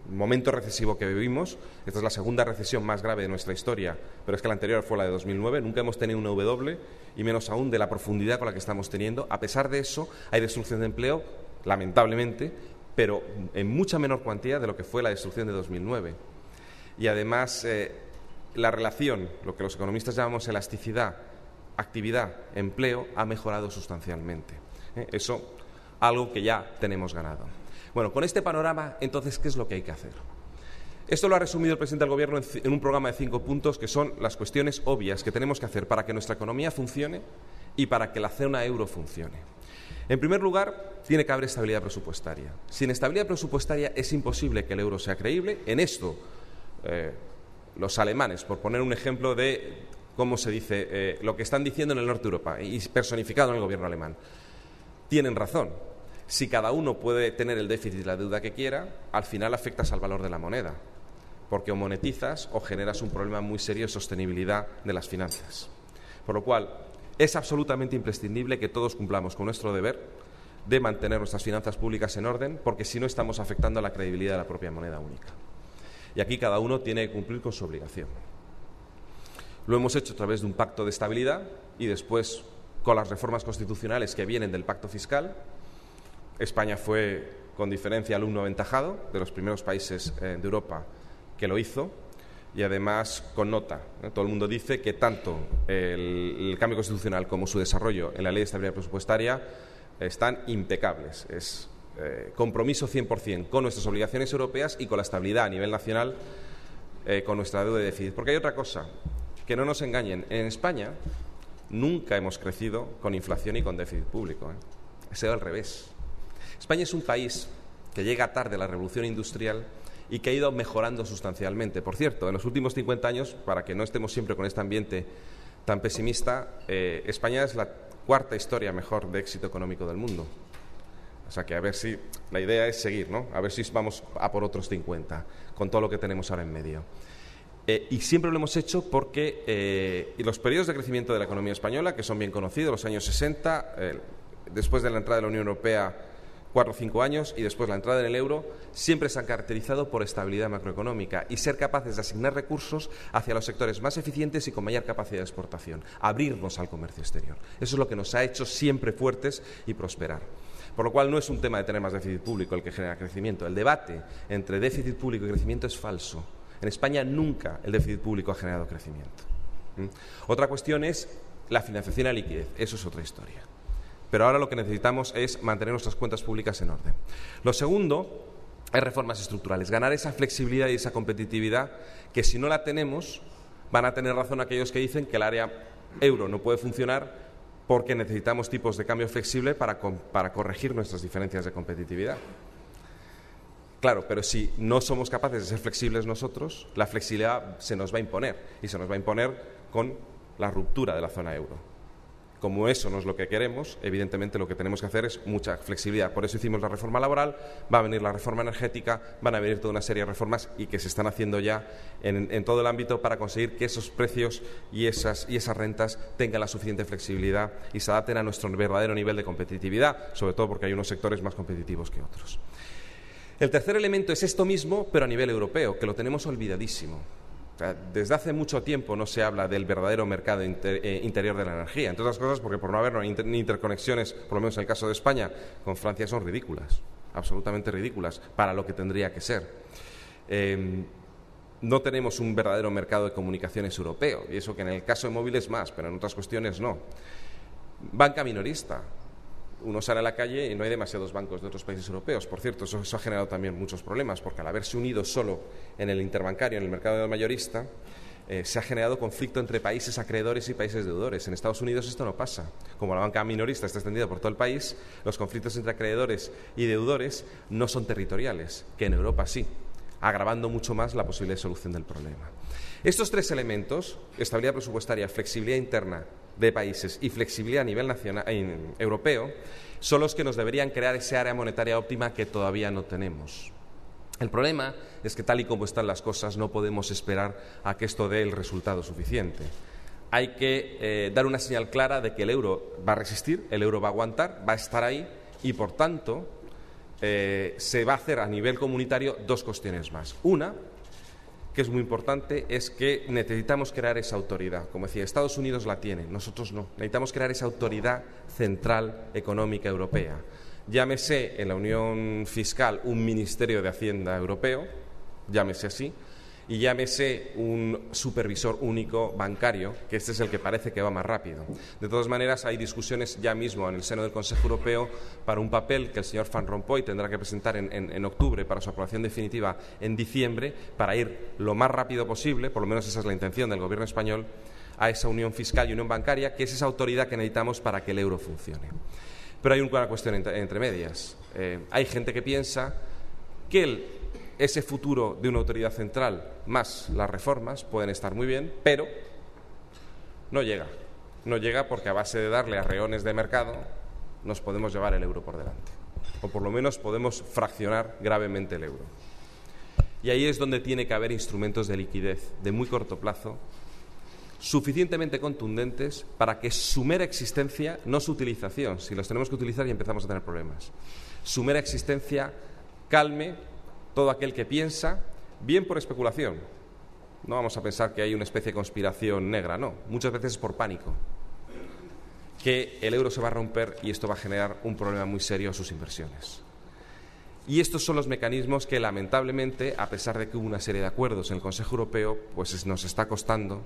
momento recesivo que vivimos, esta es la segunda recesión más grave de nuestra historia, pero es que la anterior fue la de 2009, nunca hemos tenido una W, y menos aún de la profundidad con la que estamos teniendo. A pesar de eso, hay destrucción de empleo, lamentablemente, pero en mucha menor cuantía de lo que fue la destrucción de 2009. Y además, la relación, lo que los economistas llamamos elasticidad, actividad, empleo, ha mejorado sustancialmente. Eso, algo que ya tenemos ganado. Bueno, con este panorama, entonces, ¿qué es lo que hay que hacer? Esto lo ha resumido el presidente del Gobierno en un programa de 5 puntos, que son las cuestiones obvias que tenemos que hacer para que nuestra economía funcione y para que la zona euro funcione. En primer lugar, tiene que haber estabilidad presupuestaria. Sin estabilidad presupuestaria es imposible que el euro sea creíble. En esto, los alemanes, por poner un ejemplo de cómo se dice, lo que están diciendo en el norte de Europa y personificado en el gobierno alemán, tienen razón. Si cada uno puede tener el déficit y la deuda que quiera, al final afectas al valor de la moneda, porque o monetizas o generas un problema muy serio de sostenibilidad de las finanzas. Por lo cual, es absolutamente imprescindible que todos cumplamos con nuestro deber de mantener nuestras finanzas públicas en orden, porque si no estamos afectando a la credibilidad de la propia moneda única. Y aquí cada uno tiene que cumplir con su obligación. Lo hemos hecho a través de un pacto de estabilidad y después con las reformas constitucionales que vienen del pacto fiscal. España fue, con diferencia, alumno aventajado, de los primeros países de Europa que lo hizo, y además con nota. Todo el mundo dice que tanto el cambio constitucional como su desarrollo en la Ley de Estabilidad Presupuestaria están impecables. Es compromiso 100% con nuestras obligaciones europeas y con la estabilidad a nivel nacional con nuestra deuda de déficit. Porque hay otra cosa, que no nos engañen. En España nunca hemos crecido con inflación y con déficit público. Ha sido al revés. España es un país que llega tarde a la revolución industrial y que ha ido mejorando sustancialmente. Por cierto, en los últimos 50 años, para que no estemos siempre con este ambiente tan pesimista, España es la cuarta historia mejor de éxito económico del mundo. O sea que a ver si, la idea es seguir, ¿no? A ver si vamos a por otros 50, con todo lo que tenemos ahora en medio. Y siempre lo hemos hecho porque los periodos de crecimiento de la economía española, que son bien conocidos, los años 60, después de la entrada de la Unión Europea, 4 o 5 años, y después la entrada en el euro, siempre se han caracterizado por estabilidad macroeconómica y ser capaces de asignar recursos hacia los sectores más eficientes y con mayor capacidad de exportación, abrirnos al comercio exterior. Eso es lo que nos ha hecho siempre fuertes y prosperar. Por lo cual no es un tema de tener más déficit público el que genera crecimiento. El debate entre déficit público y crecimiento es falso. En España nunca el déficit público ha generado crecimiento. Otra cuestión es la financiación a liquidez. Eso es otra historia. Pero ahora lo que necesitamos es mantener nuestras cuentas públicas en orden. Lo segundo es reformas estructurales, ganar esa flexibilidad y esa competitividad que si no la tenemos van a tener razón aquellos que dicen que el área euro no puede funcionar porque necesitamos tipos de cambio flexible para corregir nuestras diferencias de competitividad. Claro, pero si no somos capaces de ser flexibles nosotros, la flexibilidad se nos va a imponer y se nos va a imponer con la ruptura de la zona euro. Como eso no es lo que queremos, evidentemente lo que tenemos que hacer es mucha flexibilidad. Por eso hicimos la reforma laboral, va a venir la reforma energética, van a venir toda una serie de reformas y que se están haciendo ya en todo el ámbito para conseguir que esos precios y esas rentas tengan la suficiente flexibilidad y se adapten a nuestro verdadero nivel de competitividad, sobre todo porque hay unos sectores más competitivos que otros. El tercer elemento es esto mismo, pero a nivel europeo, que lo tenemos olvidadísimo. O sea, desde hace mucho tiempo no se habla del verdadero mercado interior de la energía, entre otras cosas porque por no haber interconexiones, por lo menos en el caso de España, con Francia son ridículas, absolutamente ridículas, para lo que tendría que ser. No tenemos un verdadero mercado de comunicaciones europeo, y eso que en el caso de móviles más, pero en otras cuestiones no. Banca minorista. Uno sale a la calle y no hay demasiados bancos de otros países europeos. Por cierto, eso ha generado también muchos problemas, porque al haberse unido solo en el interbancario, en el mercado mayorista, se ha generado conflicto entre países acreedores y países deudores. En Estados Unidos esto no pasa. Como la banca minorista está extendida por todo el país, los conflictos entre acreedores y deudores no son territoriales, que en Europa sí, agravando mucho más la posible solución del problema. Estos tres elementos, estabilidad presupuestaria, flexibilidad interna de países y flexibilidad a nivel nacional, europeo, son los que nos deberían crear ese área monetaria óptima que todavía no tenemos. El problema es que tal y como están las cosas no podemos esperar a que esto dé el resultado suficiente. Hay que dar una señal clara de que el euro va a resistir, el euro va a aguantar, va a estar ahí, Y, por tanto, se va a hacer a nivel comunitario dos cuestiones más. Una, que es muy importante, es que necesitamos crear esa autoridad. Como decía, Estados Unidos la tiene, nosotros no. Necesitamos crear esa autoridad central económica europea. Llámese en la Unión Fiscal un Ministerio de Hacienda europeo, llámese así, y llámese un supervisor único bancario, que este es el que parece que va más rápido. De todas maneras, hay discusiones ya mismo en el seno del Consejo Europeo para un papel que el señor Van Rompuy tendrá que presentar en octubre para su aprobación definitiva en diciembre, para ir lo más rápido posible, por lo menos esa es la intención del Gobierno español, a esa unión fiscal y unión bancaria, que es esa autoridad que necesitamos para que el euro funcione. Pero hay una cuestión entre medias. Hay gente que piensa que ese futuro de una autoridad central más las reformas pueden estar muy bien, pero no llega. No llega porque a base de darle arreones de mercado nos podemos llevar el euro por delante. O por lo menos podemos fraccionar gravemente el euro. Y ahí es donde tiene que haber instrumentos de liquidez de muy corto plazo suficientemente contundentes para que su mera existencia, no su utilización, si los tenemos que utilizar ya empezamos a tener problemas, su mera existencia calme todo aquel que piensa, bien por especulación. No vamos a pensar que hay una especie de conspiración negra, no. Muchas veces es por pánico. Que el euro se va a romper y esto va a generar un problema muy serio a sus inversiones. Y estos son los mecanismos que, lamentablemente, a pesar de que hubo una serie de acuerdos en el Consejo Europeo, pues nos está costando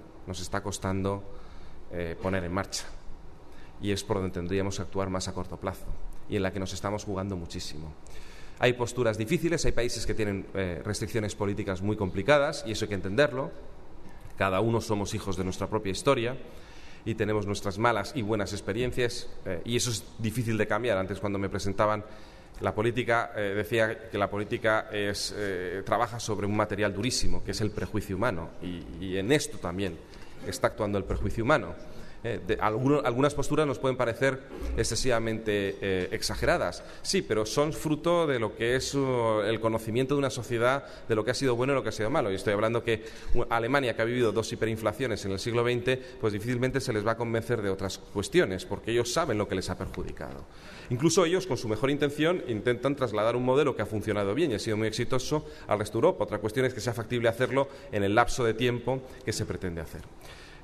poner en marcha. Y es por donde tendríamos que actuar más a corto plazo y en la que nos estamos jugando muchísimo. Hay posturas difíciles, hay países que tienen restricciones políticas muy complicadas y eso hay que entenderlo. Cada uno somos hijos de nuestra propia historia y tenemos nuestras malas y buenas experiencias y eso es difícil de cambiar. Antes, cuando me presentaban la política, decía que la política trabaja sobre un material durísimo, que es el prejuicio humano y en esto también está actuando el prejuicio humano. Algunas posturas nos pueden parecer excesivamente exageradas, sí, pero son fruto de lo que es el conocimiento de una sociedad, de lo que ha sido bueno y lo que ha sido malo. Y estoy hablando que Alemania, que ha vivido dos hiperinflaciones en el siglo XX, pues difícilmente se les va a convencer de otras cuestiones, porque ellos saben lo que les ha perjudicado. Incluso ellos, con su mejor intención, intentan trasladar un modelo que ha funcionado bien y ha sido muy exitoso al resto de Europa. Otra cuestión es que sea factible hacerlo en el lapso de tiempo que se pretende hacer.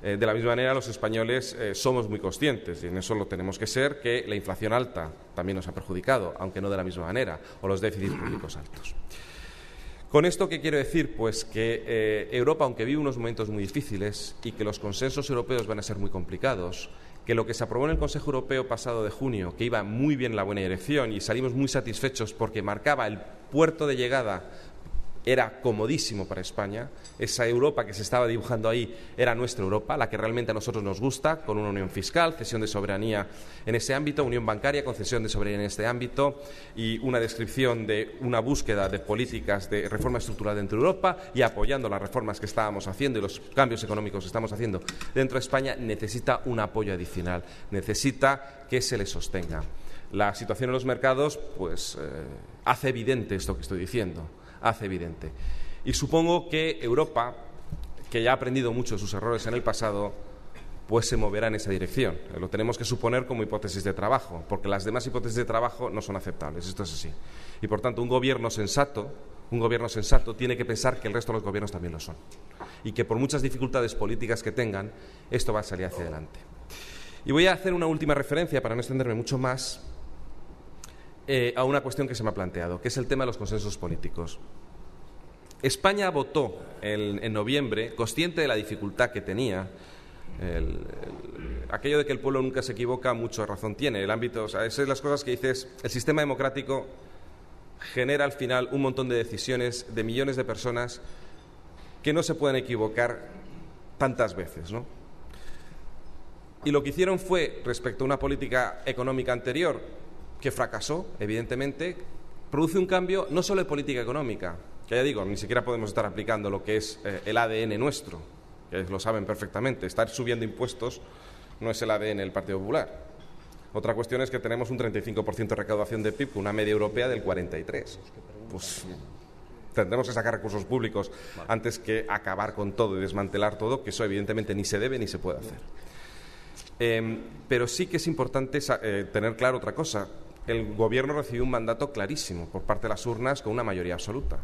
De la misma manera, los españoles somos muy conscientes, y en eso lo tenemos que ser, que la inflación alta también nos ha perjudicado, aunque no de la misma manera, o los déficits públicos altos. ¿Con esto qué quiero decir? Pues que Europa, aunque vive unos momentos muy difíciles y que los consensos europeos van a ser muy complicados, que lo que se aprobó en el Consejo Europeo pasado de junio, que iba muy bien en la buena dirección y salimos muy satisfechos porque marcaba el puerto de llegada, era comodísimo para España. Esa Europa que se estaba dibujando ahí era nuestra Europa, la que realmente a nosotros nos gusta, con una unión fiscal, cesión de soberanía en ese ámbito, unión bancaria, concesión de soberanía en este ámbito y una descripción de una búsqueda de políticas de reforma estructural dentro de Europa y apoyando las reformas que estábamos haciendo y los cambios económicos que estamos haciendo dentro de España. Necesita un apoyo adicional, necesita que se le sostenga. La situación en los mercados pues hace evidente esto que estoy diciendo. Hace evidente. Y supongo que Europa, que ya ha aprendido mucho de sus errores en el pasado, pues se moverá en esa dirección. Lo tenemos que suponer como hipótesis de trabajo, porque las demás hipótesis de trabajo no son aceptables. Esto es así. Y por tanto, un gobierno sensato tiene que pensar que el resto de los gobiernos también lo son. Y que por muchas dificultades políticas que tengan, esto va a salir hacia adelante. Y voy a hacer una última referencia, para no extenderme mucho más, a una cuestión que se me ha planteado, que es el tema de los consensos políticos. España votó en noviembre, consciente de la dificultad que tenía, aquello de que el pueblo nunca se equivoca, mucha razón tiene. El ámbito, o sea, esas son las cosas que dices, el sistema democrático genera al final un montón de decisiones de millones de personas que no se pueden equivocar tantas veces, ¿no? Y lo que hicieron fue, respecto a una política económica anterior, que fracasó, evidentemente, produce un cambio no solo de política económica, que ya digo, ni siquiera podemos estar aplicando lo que es el ADN nuestro, que lo saben perfectamente. Estar subiendo impuestos no es el ADN del Partido Popular. Otra cuestión es que tenemos un 35% de recaudación de PIB, con una media europea del 43%. Pues tendremos que sacar recursos públicos antes que acabar con todo y desmantelar todo, que eso evidentemente ni se debe ni se puede hacer. Pero sí que es importante tener claro otra cosa. el Gobierno recibió un mandato clarísimo por parte de las urnas con una mayoría absoluta.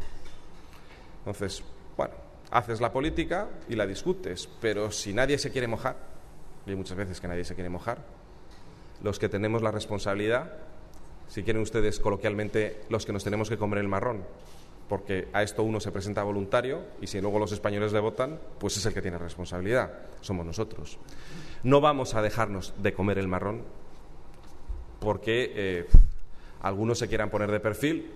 Entonces, bueno, haces la política y la discutes, pero si nadie se quiere mojar, y hay muchas veces que nadie se quiere mojar, los que tenemos la responsabilidad, si quieren ustedes coloquialmente, los que nos tenemos que comer el marrón, porque a esto uno se presenta voluntario y si luego los españoles le votan, pues es el que tiene responsabilidad, somos nosotros. No vamos a dejarnos de comer el marrón porque algunos se quieran poner de perfil.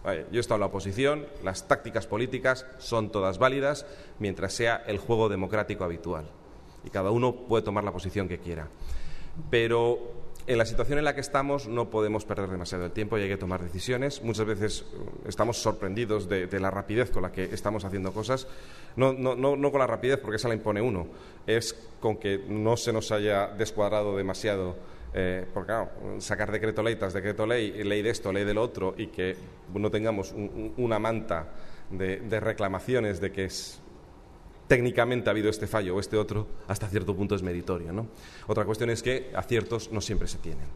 Yo he estado en la oposición, las tácticas políticas son todas válidas mientras sea el juego democrático habitual y cada uno puede tomar la posición que quiera. Pero en la situación en la que estamos no podemos perder demasiado el tiempo y hay que tomar decisiones. Muchas veces estamos sorprendidos de la rapidez con la que estamos haciendo cosas. No con la rapidez, porque esa la impone uno, es con que no se nos haya descuadrado demasiado. Porque claro, sacar decreto ley tras decreto ley, ley de esto, ley de lo otro, y que no tengamos una manta de reclamaciones de que técnicamente ha habido este fallo o este otro, hasta cierto punto es meritorio, ¿no? Otra cuestión es que aciertos no siempre se tienen.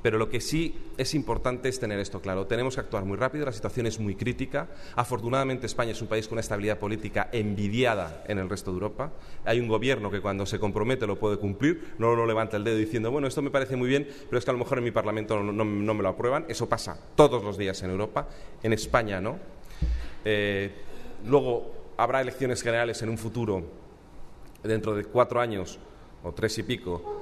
Pero lo que sí es importante es tener esto claro. Tenemos que actuar muy rápido, la situación es muy crítica. Afortunadamente España es un país con una estabilidad política envidiada en el resto de Europa. Hay un gobierno que cuando se compromete lo puede cumplir, no lo levanta el dedo diciendo, bueno, esto me parece muy bien, pero es que a lo mejor en mi Parlamento no me lo aprueban. Eso pasa todos los días en Europa, en España no. Luego habrá elecciones generales en un futuro, dentro de 4 años o 3 y pico,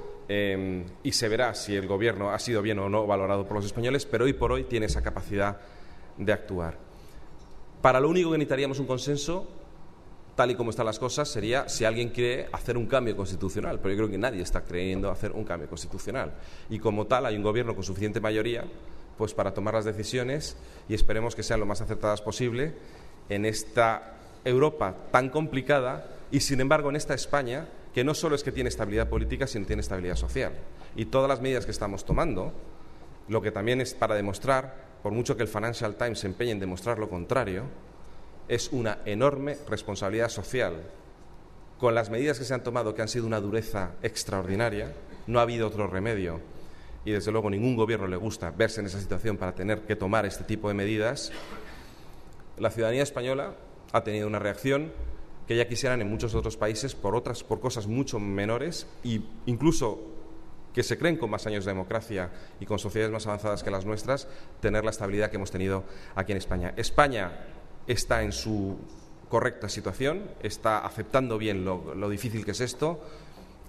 y se verá si el Gobierno ha sido bien o no valorado por los españoles, pero hoy por hoy tiene esa capacidad de actuar. Para lo único que necesitaríamos un consenso, tal y como están las cosas, sería si alguien quiere hacer un cambio constitucional, pero yo creo que nadie está creyendo hacer un cambio constitucional. Y como tal, hay un Gobierno con suficiente mayoría pues para tomar las decisiones y esperemos que sean lo más acertadas posible en esta Europa tan complicada y, sin embargo, en esta España, que no solo es que tiene estabilidad política, sino tiene estabilidad social. Y todas las medidas que estamos tomando, lo que también es para demostrar, por mucho que el Financial Times se empeñe en demostrar lo contrario, es una enorme responsabilidad social. Con las medidas que se han tomado, que han sido una dureza extraordinaria, no ha habido otro remedio. Y, desde luego, ningún gobierno le gusta verse en esa situación para tener que tomar este tipo de medidas. La ciudadanía española ha tenido una reacción que ya quisieran en muchos otros países por cosas mucho menores e incluso que se creen con más años de democracia y con sociedades más avanzadas que las nuestras, tener la estabilidad que hemos tenido aquí en España. España está en su correcta situación, está aceptando bien lo difícil que es esto,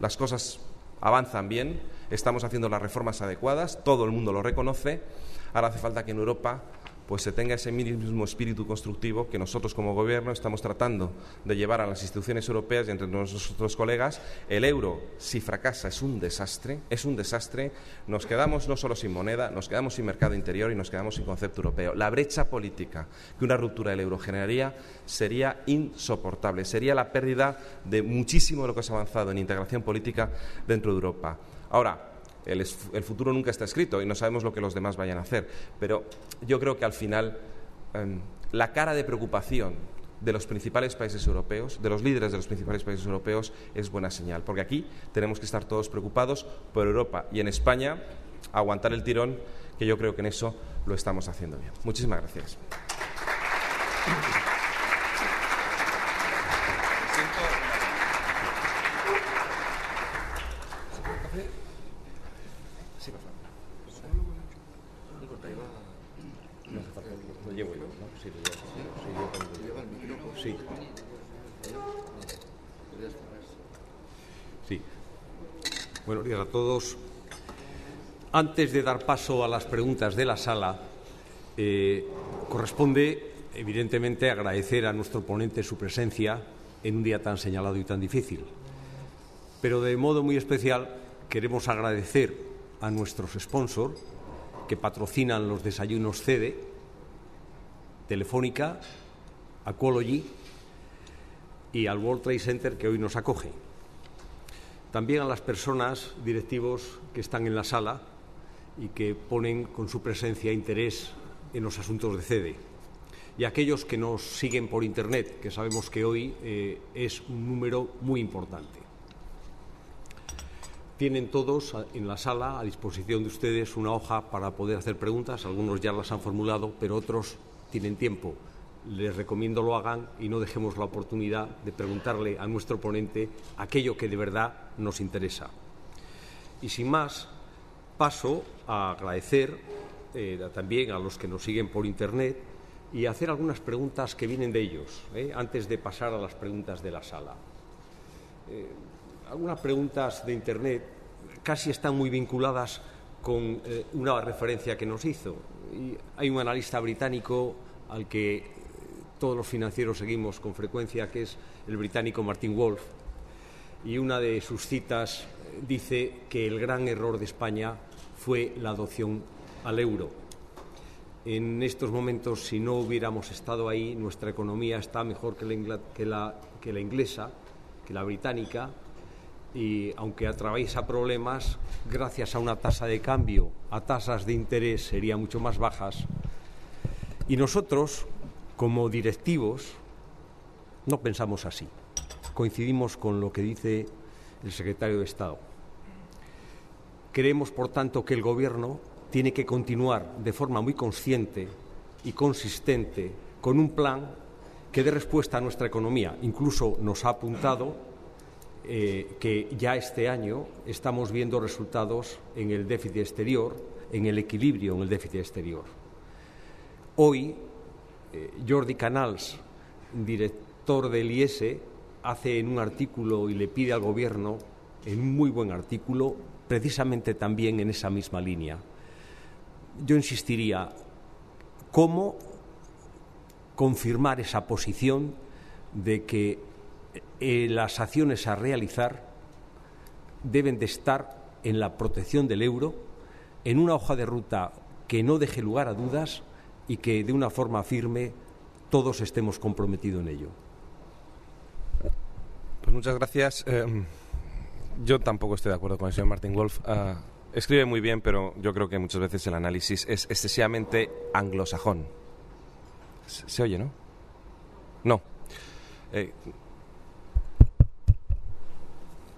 las cosas avanzan bien, estamos haciendo las reformas adecuadas, todo el mundo lo reconoce. Ahora hace falta que en Europa pues se tenga ese mismo espíritu constructivo que nosotros como Gobierno estamos tratando de llevar a las instituciones europeas y entre nuestros colegas. El euro, si fracasa, es un desastre, nos quedamos no solo sin moneda, nos quedamos sin mercado interior y nos quedamos sin concepto europeo. La brecha política que una ruptura del euro generaría sería insoportable, sería la pérdida de muchísimo de lo que se ha avanzado en integración política dentro de Europa. Ahora, el futuro nunca está escrito y no sabemos lo que los demás vayan a hacer, pero yo creo que al final la cara de preocupación de los principales países europeos, de los líderes de los principales países europeos, es buena señal, porque aquí tenemos que estar todos preocupados por Europa y en España aguantar el tirón, que yo creo que en eso lo estamos haciendo bien. Muchísimas gracias. Sí. Buenos días a todos. Antes de dar paso a las preguntas de la sala, corresponde, evidentemente, agradecer a nuestro ponente su presencia en un día tan señalado y tan difícil. Pero, de modo muy especial, queremos agradecer a nuestros sponsors que patrocinan los desayunos CEDE, Telefónica, Aquology y al World Trade Center que hoy nos acoge. También a las personas, directivos que están en la sala y que ponen con su presencia interés en los asuntos de CEDE. Y a aquellos que nos siguen por Internet, que sabemos que hoy es un número muy importante. Tienen todos en la sala a disposición de ustedes una hoja para poder hacer preguntas. Algunos ya las han formulado, pero otros tienen tiempo. Les recomiendo lo hagan y no dejemos la oportunidad de preguntarle a nuestro ponente aquello que de verdad nos interesa. Y sin más, paso a agradecer también a los que nos siguen por Internet y a hacer algunas preguntas que vienen de ellos, antes de pasar a las preguntas de la sala. Algunas preguntas de Internet casi están muy vinculadas con una referencia que nos hizo. Y hay un analista británico al que todos los financieros seguimos con frecuencia, que es el británico Martin Wolf, y una de sus citas dice que el gran error de España fue la adopción al euro. En estos momentos, si no hubiéramos estado ahí, nuestra economía está mejor que la inglesa, que la británica, y aunque atraviesa problemas, gracias a una tasa de cambio, a tasas de interés serían mucho más bajas. Y nosotros, como directivos, no pensamos así. Coincidimos con lo que dice el secretario de Estado. Creemos, por tanto, que el Gobierno tiene que continuar de forma muy consciente y consistente con un plan que dé respuesta a nuestra economía. Incluso nos ha apuntado que ya este año estamos viendo resultados en el déficit exterior, en el equilibrio en el déficit exterior. Hoy, Jordi Canals, director del IES, hace en un artículo y le pide al Gobierno, en un muy buen artículo, precisamente también en esa misma línea. Yo insistiría, ¿cómo confirmar esa posición de que las acciones a realizar deben de estar en la protección del euro, en una hoja de ruta que no deje lugar a dudas y que de una forma firme todos estemos comprometidos en ello? Pues muchas gracias. Yo tampoco estoy de acuerdo con el señor Martin Wolf. Escribe muy bien, pero yo creo que muchas veces el análisis es excesivamente anglosajón. ¿Se oye, no? No.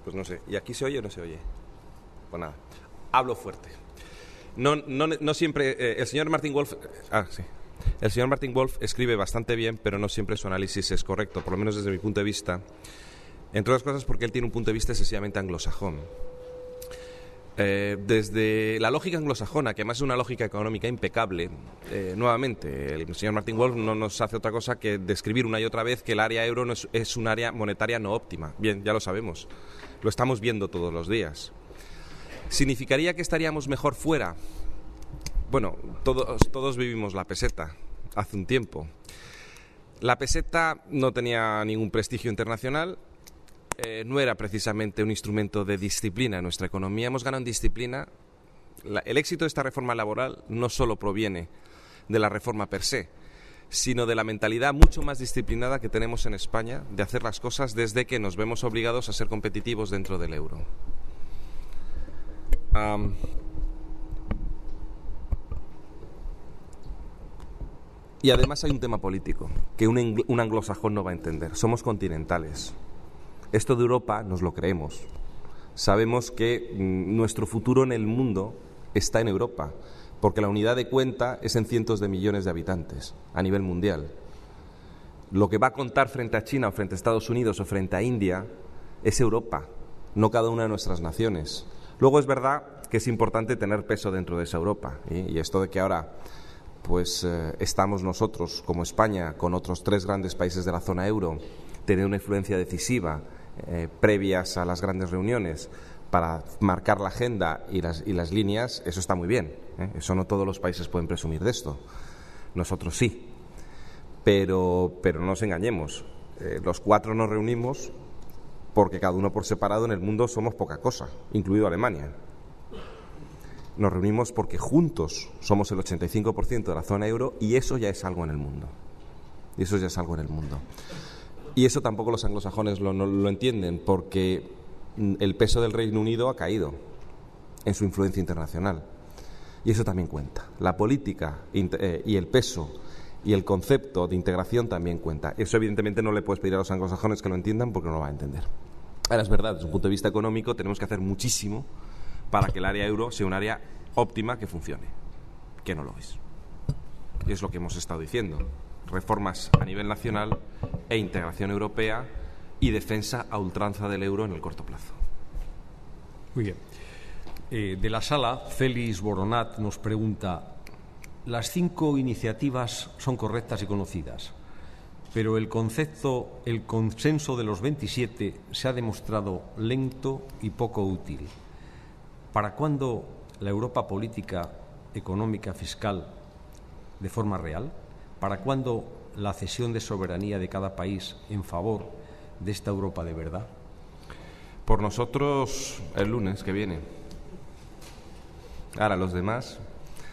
Pues no sé. ¿Y aquí se oye o no se oye? Pues nada. Hablo fuerte. No siempre... el señor Martin Wolf... sí. El señor Martin Wolf escribe bastante bien, pero no siempre su análisis es correcto, por lo menos desde mi punto de vista. Entre otras cosas porque él tiene un punto de vista excesivamente anglosajón. Desde la lógica anglosajona, que además es una lógica económica impecable, nuevamente, el señor Martin Wolf no nos hace otra cosa que describir una y otra vez que el área euro es un área monetaria no óptima. Bien, ya lo sabemos, lo estamos viendo todos los días. ¿Significaría que estaríamos mejor fuera? Bueno, todos vivimos la peseta hace un tiempo. La peseta no tenía ningún prestigio internacional. No era precisamente un instrumento de disciplina en nuestra economía. Hemos ganado en disciplina. El éxito de esta reforma laboral no solo proviene de la reforma per se, sino de la mentalidad mucho más disciplinada que tenemos en España de hacer las cosas desde que nos vemos obligados a ser competitivos dentro del euro. Y además hay un tema político que un anglosajón no va a entender. Somos continentales. Esto de Europa nos lo creemos. Sabemos que nuestro futuro en el mundo está en Europa, porque la unidad de cuenta es en cientos de millones de habitantes a nivel mundial. Lo que va a contar frente a China o frente a Estados Unidos o frente a India es Europa, no cada una de nuestras naciones. Luego es verdad que es importante tener peso dentro de esa Europa, y esto de que ahora estamos nosotros como España con otros 3 grandes países de la zona euro teniendo una influencia decisiva previas a las grandes reuniones para marcar la agenda y las líneas, eso está muy bien, eso no todos los países pueden presumir de esto, nosotros sí, pero no nos engañemos, los 4 nos reunimos porque cada uno por separado en el mundo somos poca cosa, incluido Alemania. Nos reunimos porque juntos somos el 85% de la zona euro y eso ya es algo en el mundo. Y eso tampoco los anglosajones no lo entienden, porque el peso del Reino Unido ha caído en su influencia internacional. Y eso también cuenta. La política y el peso y el concepto de integración también cuenta. Eso evidentemente no le puedes pedir a los anglosajones que lo entiendan porque no lo va a entender. Ahora, es verdad, desde un punto de vista económico tenemos que hacer muchísimo para que el área euro sea un área óptima que funcione, que no lo es. Y es lo que hemos estado diciendo. Reformas a nivel nacional e integración europea y defensa a ultranza del euro en el corto plazo. Muy bien. De la sala, Félix Boronat nos pregunta: las 5 iniciativas son correctas y conocidas, pero el consenso de los 27 se ha demostrado lento y poco útil. ¿Para cuándo la Europa política, económica, fiscal de forma real? ¿Para cuándo la cesión de soberanía de cada país en favor de esta Europa de verdad? Por nosotros, el lunes que viene. Ahora, los demás,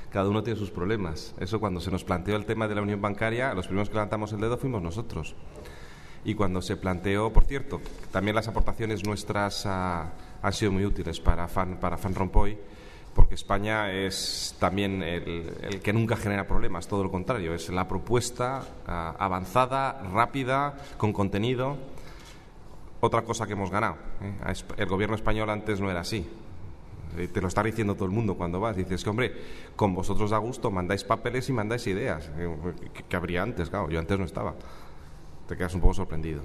cada uno tiene sus problemas. Eso, cuando se nos planteó el tema de la unión bancaria, los primeros que levantamos el dedo fuimos nosotros. Y cuando se planteó, por cierto, también las aportaciones nuestras han sido muy útiles para Van Rompuy, porque España es también el que nunca genera problemas, todo lo contrario, es la propuesta avanzada, rápida, con contenido. Otra cosa que hemos ganado, el gobierno español antes no era así. Te lo está diciendo todo el mundo cuando vas. Dices que, hombre, con vosotros da gusto, mandáis papeles y mandáis ideas. ¿Qué habría antes? Claro, yo antes no estaba. Te quedas un poco sorprendido.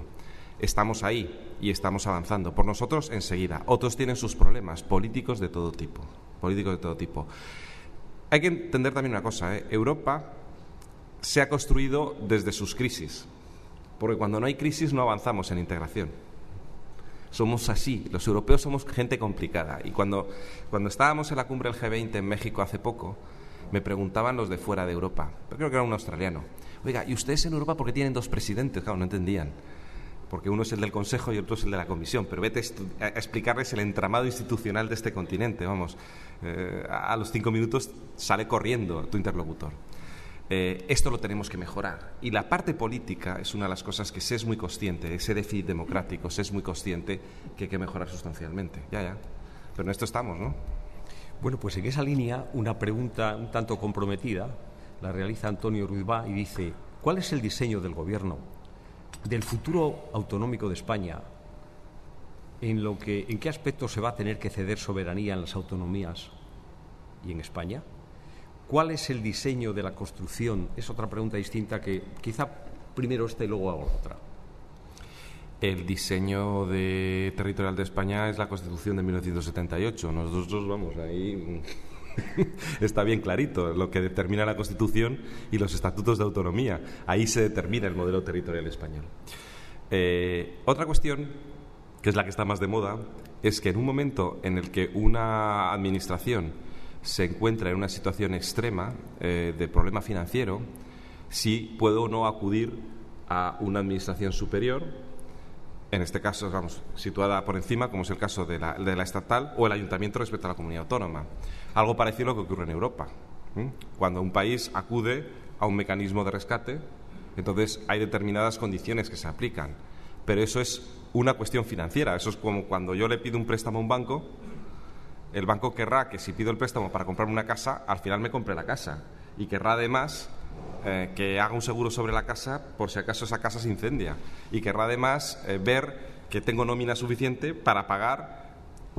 Estamos ahí y estamos avanzando. Por nosotros, enseguida. Otros tienen sus problemas, políticos de todo tipo. Políticos de todo tipo. Hay que entender también una cosa, Europa se ha construido desde sus crisis. Porque cuando no hay crisis no avanzamos en integración. Somos así, los europeos somos gente complicada. Y cuando estábamos en la cumbre del G20 en México hace poco, me preguntaban los de fuera de Europa, pero creo que era un australiano: oiga, ¿y ustedes en Europa por qué tienen 2 presidentes? Claro, no entendían, porque uno es el del Consejo y otro es el de la Comisión, pero vete a explicarles el entramado institucional de este continente, vamos, a los 5 minutos sale corriendo tu interlocutor. Esto lo tenemos que mejorar. Y la parte política es una de las cosas que se es muy consciente, ese déficit democrático, se es muy consciente que hay que mejorar sustancialmente. Ya. Pero en esto estamos, ¿no? Bueno, pues en esa línea, una pregunta un tanto comprometida la realiza Antonio Ruibá y dice: ¿cuál es el diseño del Gobierno del futuro autonómico de España? ¿En qué aspecto se va a tener que ceder soberanía en las autonomías y en España? ¿Cuál es el diseño de la construcción? Es otra pregunta distinta que quizá primero esta y luego hago otra. El diseño territorial de España es la Constitución de 1978. Nosotros vamos ahí... Está bien clarito lo que determina la Constitución y los estatutos de autonomía. Ahí se determina el modelo territorial español. Otra cuestión, que es la que está más de moda, es que en un momento en el que una administración se encuentra en una situación extrema de problema financiero, si puedo o no acudir a una administración superior, en este caso, vamos, situada por encima, como es el caso de la estatal o el ayuntamiento respecto a la comunidad autónoma. Algo parecido a lo que ocurre en Europa. Cuando un país acude a un mecanismo de rescate, entonces hay determinadas condiciones que se aplican. Pero eso es una cuestión financiera. Eso es como cuando yo le pido un préstamo a un banco. El banco querrá que si pido el préstamo para comprar una casa, al final me compre la casa. Y querrá además que haga un seguro sobre la casa por si acaso esa casa se incendia. Y querrá además ver que tengo nómina suficiente para pagar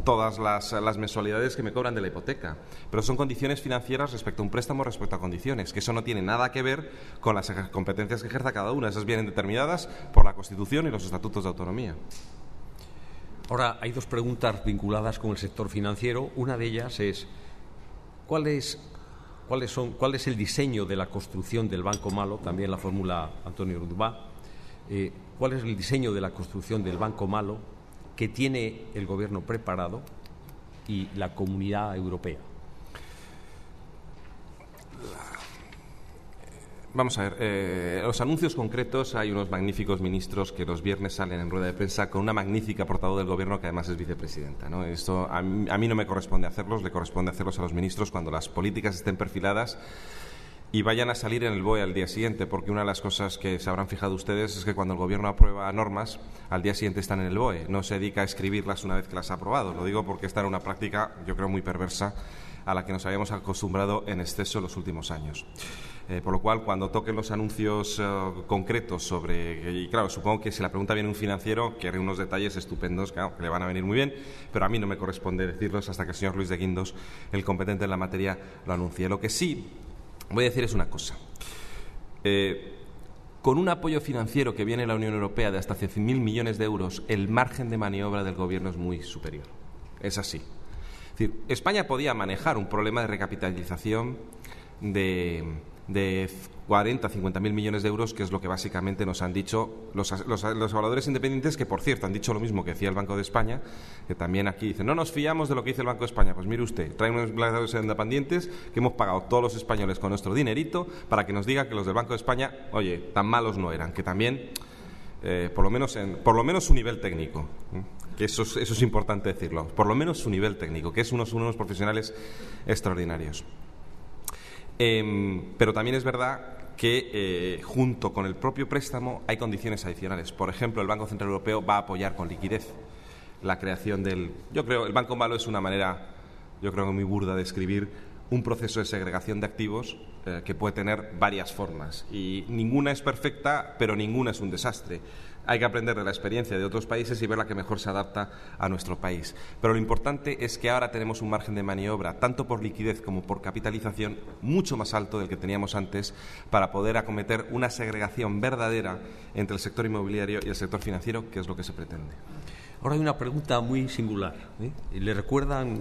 todas las mensualidades que me cobran de la hipoteca. Pero son condiciones financieras respecto a un préstamo, respecto a condiciones, que eso no tiene nada que ver con las competencias que ejerza cada una. Esas vienen determinadas por la Constitución y los estatutos de autonomía. Ahora, hay 2 preguntas vinculadas con el sector financiero. Una de ellas es: ¿cuál es el diseño de la construcción del Banco Malo? También la fórmula Antonio Ruibá. ¿Cuál es el diseño de la construcción del Banco Malo que tiene el Gobierno preparado y la Comunidad Europea? Vamos a ver, los anuncios concretos, hay unos magníficos ministros que los viernes salen en rueda de prensa con una magnífica portavoz del Gobierno que además es vicepresidenta, ¿no? Esto a mí no me corresponde hacerlos, le corresponde hacerlos a los ministros cuando las políticas estén perfiladas y vayan a salir en el BOE al día siguiente, porque una de las cosas que se habrán fijado ustedes es que cuando el Gobierno aprueba normas, al día siguiente están en el BOE, no se dedica a escribirlas una vez que las ha aprobado. Lo digo porque esta era una práctica, yo creo, muy perversa a la que nos habíamos acostumbrado en exceso en los últimos años. Por lo cual, cuando toquen los anuncios concretos sobre... Y claro, supongo que si la pregunta viene un financiero, quiere unos detalles estupendos, claro, que le van a venir muy bien, pero a mí no me corresponde decirlos hasta que el señor Luis de Guindos, el competente en la materia, lo anuncie. Lo que sí voy a decir es una cosa. Con un apoyo financiero que viene de la Unión Europea de hasta 100.000 millones de euros, el margen de maniobra del Gobierno es muy superior. Es así. Es decir, España podía manejar un problema de recapitalización de 40 a 50.000 millones de euros, que es lo que básicamente nos han dicho los evaluadores independientes, que por cierto han dicho lo mismo que decía el Banco de España, que también aquí dicen, no nos fiamos de lo que dice el Banco de España. Pues mire usted, traen unos evaluadores independientes que hemos pagado todos los españoles con nuestro dinerito para que nos diga que los del Banco de España, oye, tan malos no eran, que también, por lo menos su nivel técnico, que eso es importante decirlo, por lo menos su nivel técnico, que es unos profesionales extraordinarios. Pero también es verdad que junto con el propio préstamo hay condiciones adicionales. Por ejemplo, el Banco Central Europeo va a apoyar con liquidez la creación del... Yo creo, el Banco Malo es una manera, yo creo, muy burda de escribir un proceso de segregación de activos que puede tener varias formas. Y ninguna es perfecta, pero ninguna es un desastre. Hay que aprender de la experiencia de otros países y ver la que mejor se adapta a nuestro país. Pero lo importante es que ahora tenemos un margen de maniobra, tanto por liquidez como por capitalización, mucho más alto del que teníamos antes, para poder acometer una segregación verdadera entre el sector inmobiliario y el sector financiero, que es lo que se pretende. Ahora hay una pregunta muy singular. Y le recuerdan,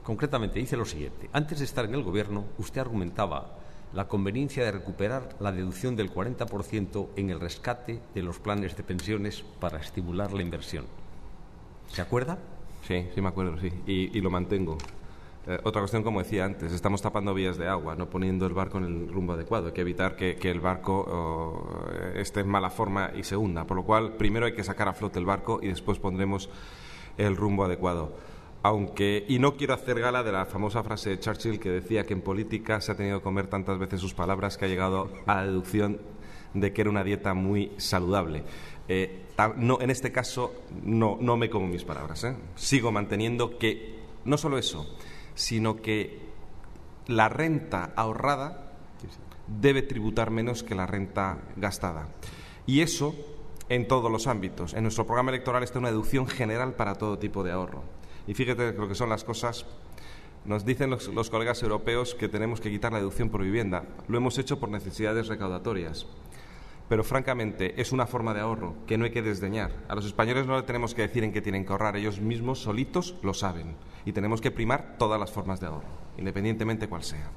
concretamente, dice lo siguiente. Antes de estar en el Gobierno, usted argumentaba la conveniencia de recuperar la deducción del 40% en el rescate de los planes de pensiones para estimular la inversión. ¿Se acuerda? Sí, me acuerdo, sí. Y lo mantengo. Otra cuestión, como decía antes, estamos tapando vías de agua, no poniendo el barco en el rumbo adecuado. Hay que evitar que el barco esté en mala forma y se hunda. Por lo cual, primero hay que sacar a flote el barco y después pondremos el rumbo adecuado. Y no quiero hacer gala de la famosa frase de Churchill que decía que en política se ha tenido que comer tantas veces sus palabras que ha llegado a la deducción de que era una dieta muy saludable. No, en este caso no me como mis palabras. Sigo manteniendo que no solo eso, sino que la renta ahorrada debe tributar menos que la renta gastada. Y eso en todos los ámbitos. En nuestro programa electoral está una deducción general para todo tipo de ahorro. Y fíjate lo que son las cosas. Nos dicen los colegas europeos que tenemos que quitar la deducción por vivienda. Lo hemos hecho por necesidades recaudatorias. Pero, francamente, es una forma de ahorro que no hay que desdeñar. A los españoles no le tenemos que decir en qué tienen que ahorrar. Ellos mismos, solitos, lo saben. Y tenemos que primar todas las formas de ahorro, independientemente cuál sea.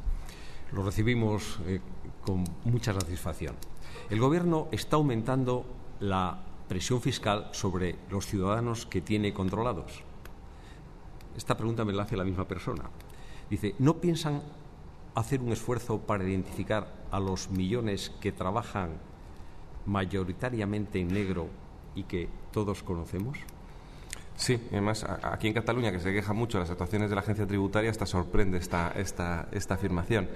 Lo recibimos con mucha satisfacción. El Gobierno está aumentando la presión fiscal sobre los ciudadanos que tiene controlados. Esta pregunta me la hace la misma persona. Dice, ¿no piensan hacer un esfuerzo para identificar a los millones que trabajan mayoritariamente en negro y que todos conocemos? Sí, además aquí en Cataluña, que se queja mucho de las actuaciones de la agencia tributaria, hasta sorprende esta afirmación.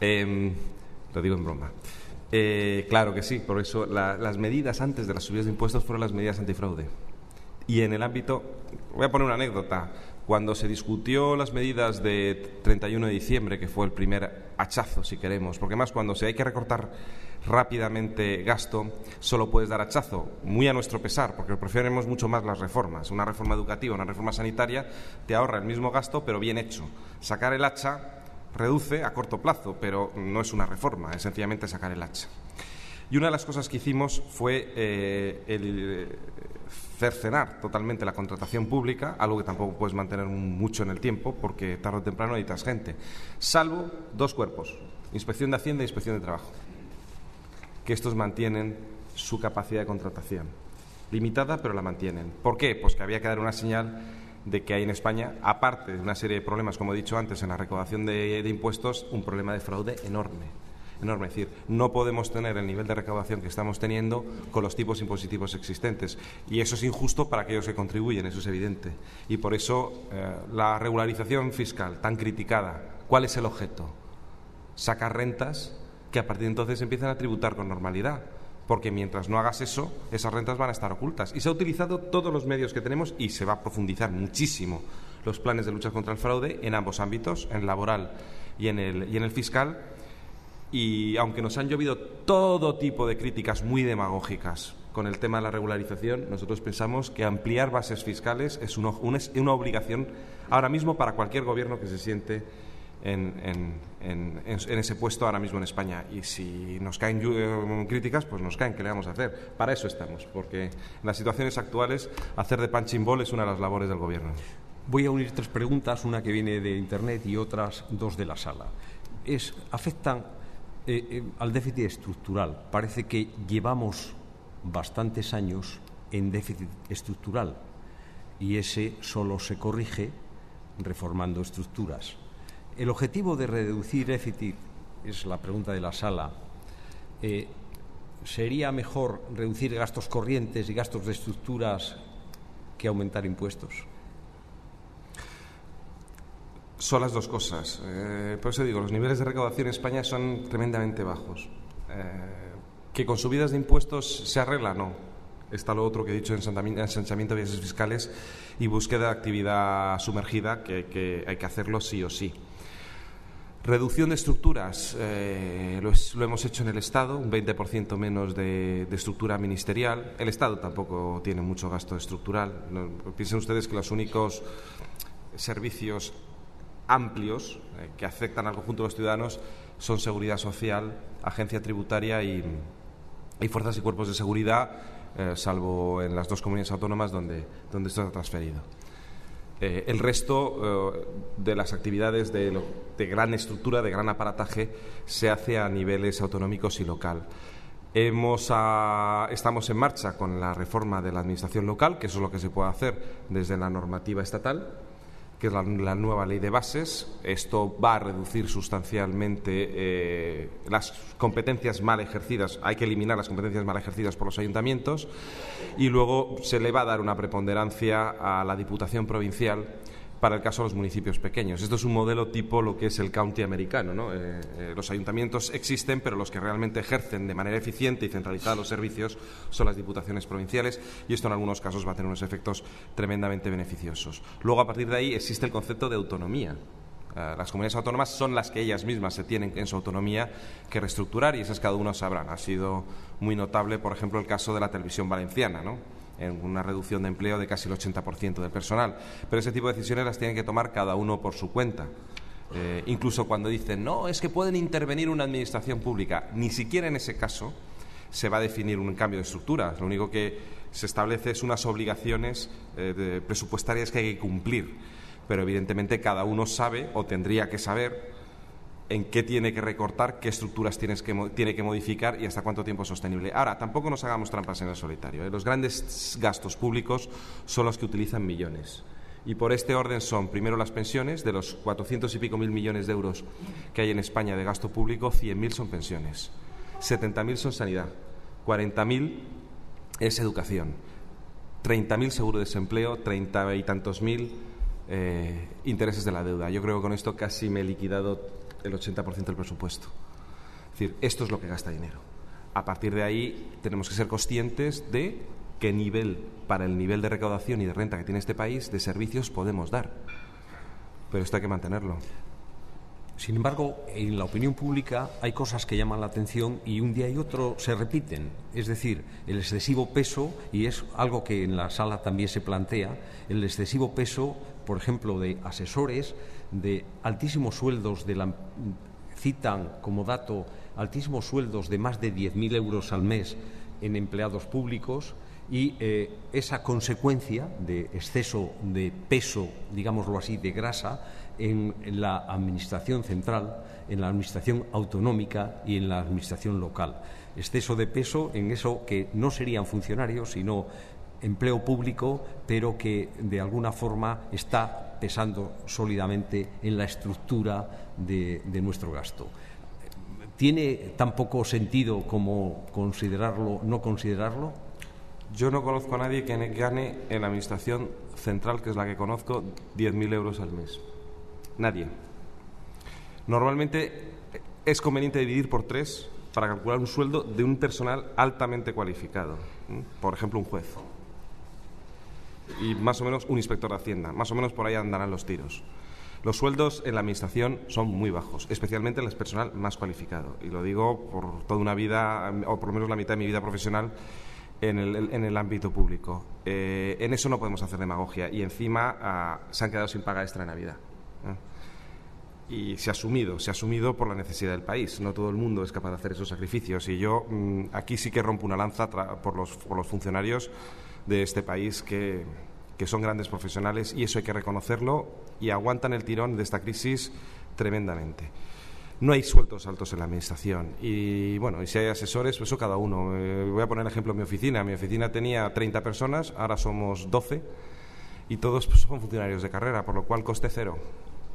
Lo digo en broma. Claro que sí, por eso las medidas antes de las subidas de impuestos fueron las medidas antifraude. Y en el ámbito, voy a poner una anécdota. Cuando se discutió las medidas de 31 de diciembre, que fue el primer hachazo, si queremos, porque además cuando hay que recortar rápidamente gasto, solo puedes dar hachazo, muy a nuestro pesar, porque preferimos mucho más las reformas. Una reforma educativa, una reforma sanitaria, te ahorra el mismo gasto, pero bien hecho. Sacar el hacha reduce a corto plazo, pero no es una reforma, es sencillamente sacar el hacha. Y una de las cosas que hicimos fue cercenar totalmente la contratación pública, algo que tampoco puedes mantener mucho en el tiempo, porque tarde o temprano necesitas gente, salvo dos cuerpos, Inspección de Hacienda e Inspección de Trabajo, que estos mantienen su capacidad de contratación. Limitada, pero la mantienen. ¿Por qué? Pues que había que dar una señal de que hay en España, aparte de una serie de problemas, como he dicho antes, en la recaudación de impuestos, un problema de fraude enorme. Es decir, no podemos tener el nivel de recaudación que estamos teniendo con los tipos impositivos existentes. Y eso es injusto para aquellos que contribuyen, eso es evidente. Y por eso la regularización fiscal tan criticada, ¿cuál es el objeto? Sacar rentas que a partir de entonces empiezan a tributar con normalidad. Porque mientras no hagas eso, esas rentas van a estar ocultas. Y se ha utilizado todos los medios que tenemos y se va a profundizar muchísimo los planes de lucha contra el fraude en ambos ámbitos, en el laboral y en el fiscal. Y aunque nos han llovido todo tipo de críticas muy demagógicas con el tema de la regularización, nosotros pensamos que ampliar bases fiscales es una obligación ahora mismo para cualquier gobierno que se siente en ese puesto ahora mismo en España. Y si nos caen críticas, pues nos caen, ¿qué le vamos a hacer? Para eso estamos, porque en las situaciones actuales hacer de punching ball es una de las labores del gobierno. Voy a unir 3 preguntas, una que viene de Internet y otras 2 de la sala. Afectan al déficit estructural. Parece que llevamos bastantes años en déficit estructural y ese solo se corrige reformando estructuras. El objetivo de reducir déficit, es la pregunta de la sala, ¿sería mejor reducir gastos corrientes y gastos de estructuras que aumentar impuestos? Son las dos cosas. Por eso digo, los niveles de recaudación en España son tremendamente bajos. ¿Que con subidas de impuestos se arregla? No. Está lo otro que he dicho, ensanchamiento de bases fiscales y búsqueda de actividad sumergida, que hay que hacerlo sí o sí. Reducción de estructuras, lo hemos hecho en el Estado, un 20% menos de estructura ministerial. El Estado tampoco tiene mucho gasto estructural. Piensen ustedes que los únicos servicios amplios que afectan al conjunto de los ciudadanos son seguridad social, agencia tributaria y fuerzas y cuerpos de seguridad, salvo en las 2 comunidades autónomas donde esto está transferido. El resto de las actividades de gran estructura, de gran aparataje, se hace a niveles autonómicos y local. Estamos en marcha con la reforma de la administración local, que eso es lo que se puede hacer desde la normativa estatal, que es la nueva ley de bases. Esto va a reducir sustancialmente las competencias mal ejercidas. Hay que eliminar las competencias mal ejercidas por los ayuntamientos y luego se le va a dar una preponderancia a la Diputación Provincial para el caso de los municipios pequeños. Esto es un modelo tipo lo que es el county americano, ¿no? Los ayuntamientos existen, pero los que realmente ejercen de manera eficiente y centralizada los servicios son las diputaciones provinciales, y esto en algunos casos va a tener unos efectos tremendamente beneficiosos. Luego, a partir de ahí, existe el concepto de autonomía. Las comunidades autónomas son las que ellas mismas se tienen en su autonomía que reestructurar, y esas cada uno sabrán. Ha sido muy notable, por ejemplo, el caso de la Televisión Valenciana, ¿no? En una reducción de empleo de casi el 80% del personal. Pero ese tipo de decisiones las tienen que tomar cada uno por su cuenta. Incluso cuando dicen, no, es que pueden intervenir una administración pública, ni siquiera en ese caso se va a definir un cambio de estructura. Lo único que se establece es unas obligaciones presupuestarias que hay que cumplir. Pero evidentemente cada uno sabe, o tendría que saber, en qué tiene que recortar, qué estructuras tiene que modificar y hasta cuánto tiempo es sostenible. Ahora, tampoco nos hagamos trampas en el solitario, ¿eh? Los grandes gastos públicos son los que utilizan millones. Y por este orden son, primero, las pensiones. De los 400 y pico mil millones de euros que hay en España de gasto público, 100.000 son pensiones, 70.000 son sanidad, 40.000 es educación, 30.000 seguro de desempleo, 30 y tantos mil intereses de la deuda. Yo creo que con esto casi me he liquidado el 80% del presupuesto. Es decir, esto es lo que gasta dinero. A partir de ahí tenemos que ser conscientes de qué nivel, para el nivel de recaudación y de renta que tiene este país, de servicios podemos dar. Pero esto hay que mantenerlo. Sin embargo, en la opinión pública hay cosas que llaman la atención y un día y otro se repiten. Es decir, el excesivo peso, y es algo que en la sala también se plantea, el excesivo peso, por ejemplo, de asesores, de altísimos sueldos, citan como dato altísimos sueldos de más de 10.000 euros al mes en empleados públicos, y esa consecuencia de exceso de peso, digámoslo así, de grasa en la administración central, en la administración autonómica y en la administración local. Exceso de peso en eso que no serían funcionarios, sino empleo público, pero que de alguna forma está pesando sólidamente en la estructura de nuestro gasto. ¿Tiene tan poco sentido como considerarlo, no considerarlo? Yo no conozco a nadie que gane en la administración central, que es la que conozco, 10.000 euros al mes. Nadie. Normalmente es conveniente dividir por 3 para calcular un sueldo de un personal altamente cualificado. Por ejemplo, un juez. y más o menos un inspector de Hacienda. Más o menos por ahí andarán los tiros. Los sueldos en la Administración son muy bajos, especialmente en el personal más cualificado. Y lo digo por toda una vida, o por lo menos la mitad de mi vida profesional, en el ámbito público. En eso no podemos hacer demagogia. Y encima se han quedado sin paga extra de Navidad. Y se ha asumido por la necesidad del país. No todo el mundo es capaz de hacer esos sacrificios. Y yo aquí sí que rompo una lanza por los funcionarios de este país que son grandes profesionales, y eso hay que reconocerlo, y aguantan el tirón de esta crisis tremendamente. No hay sueldos altos en la Administración y, bueno, y si hay asesores, pues eso cada uno. Voy a poner el ejemplo de mi oficina. Mi oficina tenía 30 personas, ahora somos 12 y todos pues, son funcionarios de carrera, por lo cual coste cero.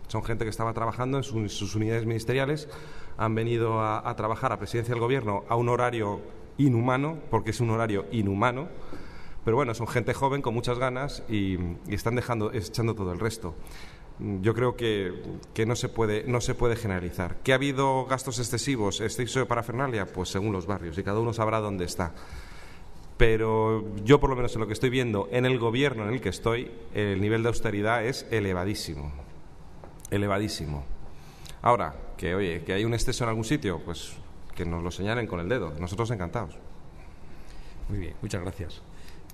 Son gente que estaba trabajando en sus unidades ministeriales, han venido a trabajar a Presidencia del Gobierno a un horario inhumano, porque es un horario inhumano, pero bueno, son gente joven con muchas ganas y están echando todo el resto. Yo creo que no se puede generalizar. ¿Que ha habido gastos excesivos, exceso de parafernalia? Pues según los barrios, y cada uno sabrá dónde está. Pero yo, por lo menos en lo que estoy viendo en el Gobierno en el que estoy, el nivel de austeridad es elevadísimo. Elevadísimo. Ahora, que hay un exceso en algún sitio, pues que nos lo señalen con el dedo. Nosotros encantados. Muy bien, muchas gracias.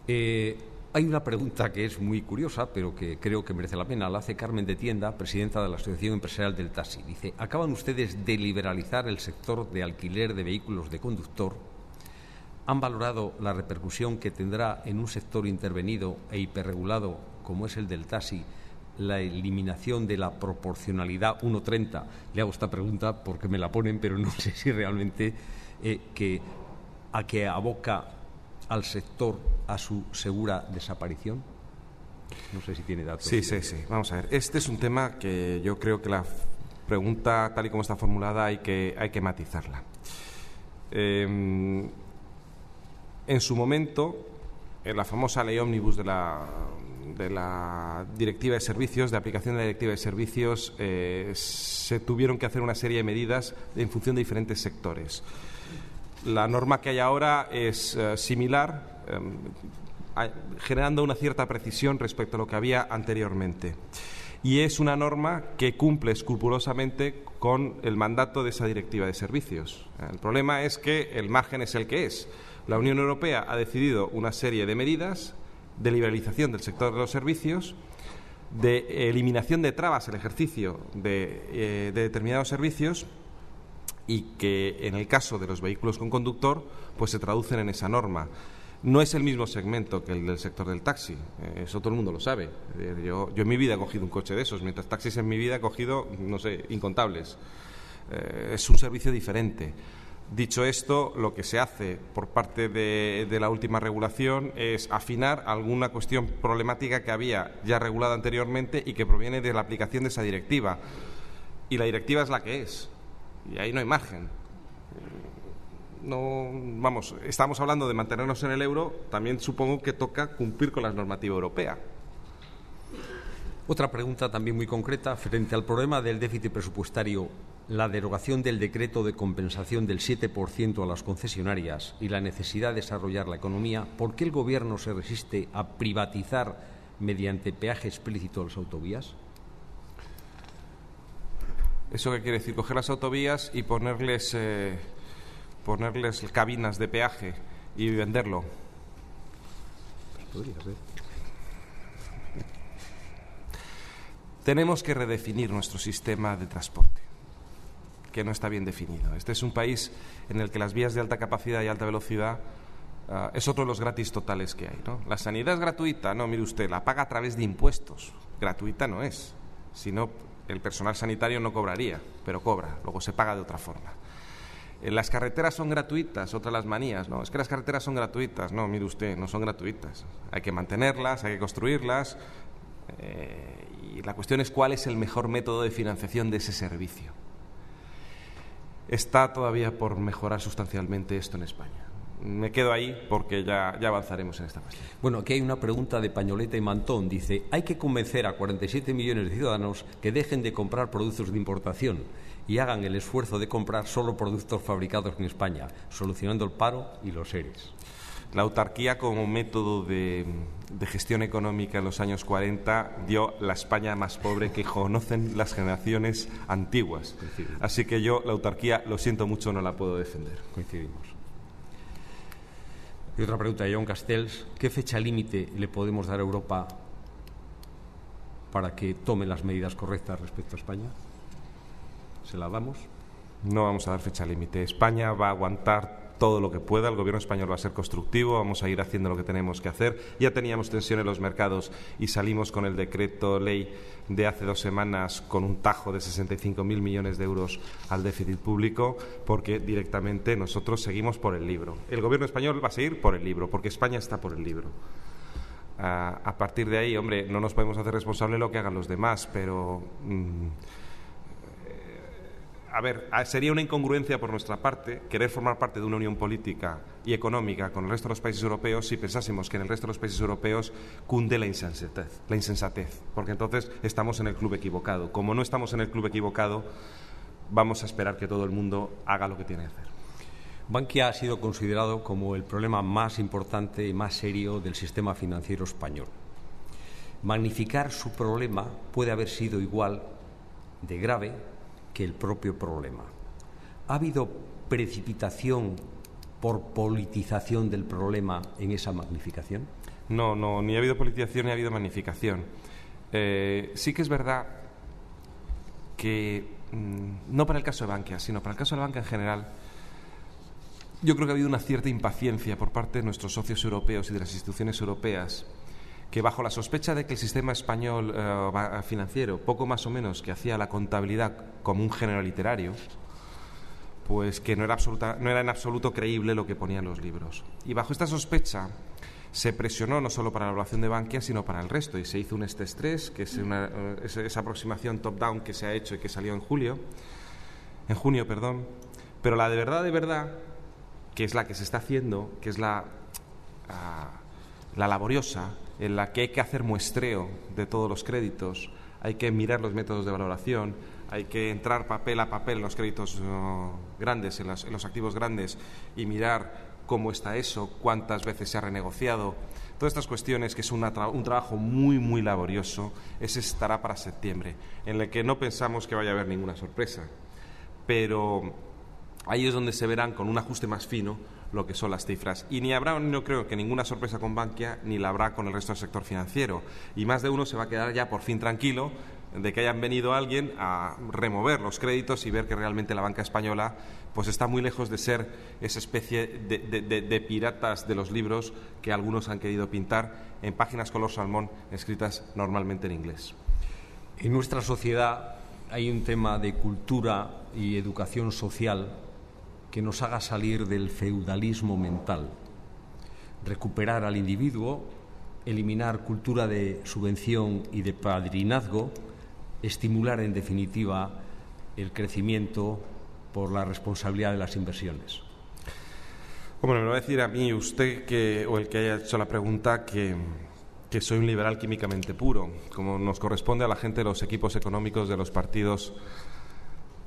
Hay una pregunta que es muy curiosa, pero que creo que merece la pena. La hace Carmen de Tienda, presidenta de la Asociación Empresarial del Taxi. Dice: acaban ustedes de liberalizar el sector de alquiler de vehículos de conductor. ¿Han valorado la repercusión que tendrá en un sector intervenido e hiperregulado como es el del taxi la eliminación de la proporcionalidad 1:30? Le hago esta pregunta porque me la ponen, pero no sé si realmente a que aboca al sector a su segura desaparición. No sé si tiene datos. Sí. Vamos a ver. Este es un tema que yo creo que la pregunta, tal y como está formulada, hay que matizarla. En su momento, en la famosa ley ómnibus de la Directiva de Servicios, de aplicación de la Directiva de Servicios, se tuvieron que hacer una serie de medidas en función de diferentes sectores. La norma que hay ahora es similar, generando una cierta precisión respecto a lo que había anteriormente. Y es una norma que cumple escrupulosamente con el mandato de esa Directiva de Servicios. El problema es que el margen es el que es. La Unión Europea ha decidido una serie de medidas de liberalización del sector de los servicios, de eliminación de trabas al ejercicio de determinados servicios, y que en el caso de los vehículos con conductor pues se traducen en esa norma. No es el mismo segmento que el del sector del taxi, eso todo el mundo lo sabe. Yo en mi vida he cogido un coche de esos, mientras taxis en mi vida he cogido, no sé, incontables. Es un servicio diferente. Dicho esto, lo que se hace por parte de la última regulación es afinar alguna cuestión problemática que había ya regulada anteriormente y que proviene de la aplicación de esa directiva. Y la directiva es la que es. Y ahí no hay margen. Estamos hablando de mantenernos en el euro, también supongo que toca cumplir con la normativa europea. Otra pregunta también muy concreta. Frente al problema del déficit presupuestario, la derogación del decreto de compensación del 7% a las concesionarias y la necesidad de desarrollar la economía, ¿por qué el Gobierno se resiste a privatizar mediante peaje explícito las autovías? ¿Eso qué quiere decir? Coger las autovías y ponerles cabinas de peaje y venderlo. Podría ser. Tenemos que redefinir nuestro sistema de transporte, que no está bien definido. Este es un país en el que las vías de alta capacidad y alta velocidad es otro de los gratis totales que hay, ¿no? La sanidad es gratuita, no, mire usted, la paga a través de impuestos. Gratuita no es, sino el personal sanitario no cobraría, pero cobra, luego se paga de otra forma. Las carreteras son gratuitas, otra de las manías, ¿no? Es que las carreteras son gratuitas, no, mire usted, no son gratuitas. Hay que mantenerlas, hay que construirlas, y la cuestión es cuál es el mejor método de financiación de ese servicio. Está todavía por mejorar sustancialmente esto en España. Me quedo ahí porque ya avanzaremos en esta cuestión. Bueno, aquí hay una pregunta de Pañoleta y Mantón. Dice: hay que convencer a 47 millones de ciudadanos que dejen de comprar productos de importación y hagan el esfuerzo de comprar solo productos fabricados en España, solucionando el paro y los ERES. La autarquía como método de de gestión económica en los años 40 dio la España más pobre que conocen las generaciones antiguas. Así que yo la autarquía, lo siento mucho, no la puedo defender. Coincidimos. Y otra pregunta de John Castells. ¿Qué fecha límite le podemos dar a Europa para que tome las medidas correctas respecto a España? ¿Se la damos? No vamos a dar fecha límite. España va a aguantar todo lo que pueda, el gobierno español va a ser constructivo, vamos a ir haciendo lo que tenemos que hacer. Ya teníamos tensión en los mercados y salimos con el decreto ley de hace 2 semanas con un tajo de 65.000 millones de euros al déficit público, porque directamente nosotros seguimos por el libro. El gobierno español va a seguir por el libro, porque España está por el libro. A partir de ahí, hombre, no nos podemos hacer responsable de lo que hagan los demás, pero a ver, sería una incongruencia por nuestra parte querer formar parte de una unión política y económica con el resto de los países europeos si pensásemos que en el resto de los países europeos cunde la insensatez, porque entonces estamos en el club equivocado. Como no estamos en el club equivocado, vamos a esperar que todo el mundo haga lo que tiene que hacer. Bankia ha sido considerado como el problema más importante y más serio del sistema financiero español. Magnificar su problema puede haber sido igual de grave que el propio problema. ¿Ha habido precipitación por politización del problema en esa magnificación? No, ni ha habido politización ni ha habido magnificación. Sí que es verdad que, no para el caso de Bankia, sino para el caso de la banca en general, yo creo que ha habido una cierta impaciencia por parte de nuestros socios europeos y de las instituciones europeas, que bajo la sospecha de que el sistema español financiero, poco más o menos que hacía la contabilidad como un género literario, pues que no era en absoluto creíble lo que ponían los libros. Y bajo esta sospecha se presionó no solo para la evaluación de Bankia, sino para el resto, y se hizo un estrés, que es esa aproximación top-down que se ha hecho y que salió en junio, pero la de verdad, que es la que se está haciendo, que es la laboriosa, en la que hay que hacer muestreo de todos los créditos, hay que mirar los métodos de valoración, hay que entrar papel a papel en los créditos grandes, en los activos grandes, y mirar cómo está eso, cuántas veces se ha renegociado. Todas estas cuestiones, que es un trabajo muy, muy laborioso, ese estará para septiembre, en el que no pensamos que vaya a haber ninguna sorpresa. Pero ahí es donde se verán con un ajuste más fino lo que son las cifras. Y ni habrá, no creo que ninguna sorpresa con Bankia, ni la habrá con el resto del sector financiero. Y más de uno se va a quedar ya por fin tranquilo de que hayan venido alguien a remover los créditos y ver que realmente la banca española pues está muy lejos de ser esa especie de piratas de los libros que algunos han querido pintar en páginas color salmón escritas normalmente en inglés. En nuestra sociedad hay un tema de cultura y educación social que nos haga salir del feudalismo mental, recuperar al individuo, eliminar cultura de subvención y de padrinazgo, estimular en definitiva el crecimiento por la responsabilidad de las inversiones. Bueno, me va a decir a mí usted, o el que haya hecho la pregunta, que soy un liberal químicamente puro, como nos corresponde a la gente de los equipos económicos de los partidos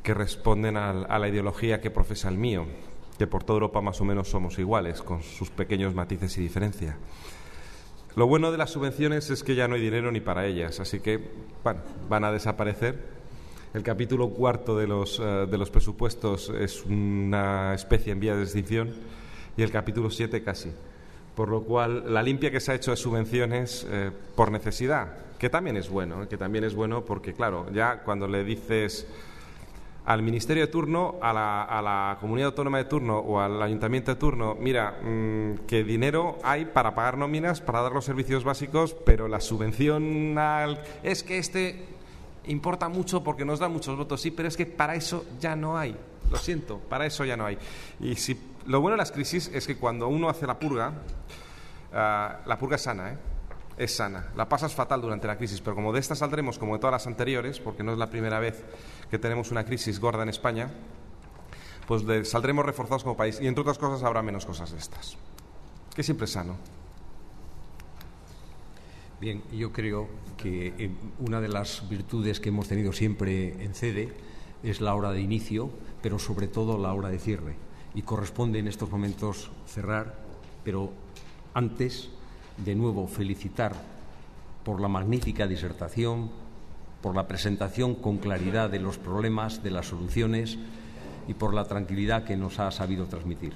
que responden a la ideología que profesa el mío, que por toda Europa más o menos somos iguales, con sus pequeños matices y diferencias. Lo bueno de las subvenciones es que ya no hay dinero ni para ellas, así que van a desaparecer. El capítulo 4 de los presupuestos es una especie en vía de extinción y el capítulo 7 casi. Por lo cual, la limpia que se ha hecho de subvenciones por necesidad, que también es bueno, porque claro, ya cuando le dices al ministerio de turno, a la comunidad autónoma de turno o al ayuntamiento de turno, mira, que dinero hay para pagar nóminas, para dar los servicios básicos, pero la subvención es que importa mucho porque nos da muchos votos, sí, pero es que para eso ya no hay. Lo siento, para eso ya no hay. Y lo bueno de las crisis es que cuando uno hace la purga es sana, es sana. La pasas fatal durante la crisis, pero como de esta saldremos como de todas las anteriores, porque no es la primera vez que tenemos una crisis gorda en España, pues saldremos reforzados como país. Y entre otras cosas habrá menos cosas de estas, que siempre es sano. Bien, yo creo que una de las virtudes que hemos tenido siempre en CEDE es la hora de inicio, pero sobre todo la hora de cierre. Y corresponde en estos momentos cerrar, pero antes de nuevo felicitar por la magnífica disertación, por la presentación con claridad de los problemas, de las soluciones y por la tranquilidad que nos ha sabido transmitir.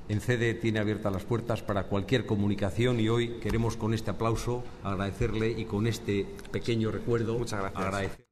ENCEDE tiene abiertas las puertas para cualquier comunicación y hoy queremos con este aplauso agradecerle y con este pequeño recuerdo Muchas gracias. agradecer.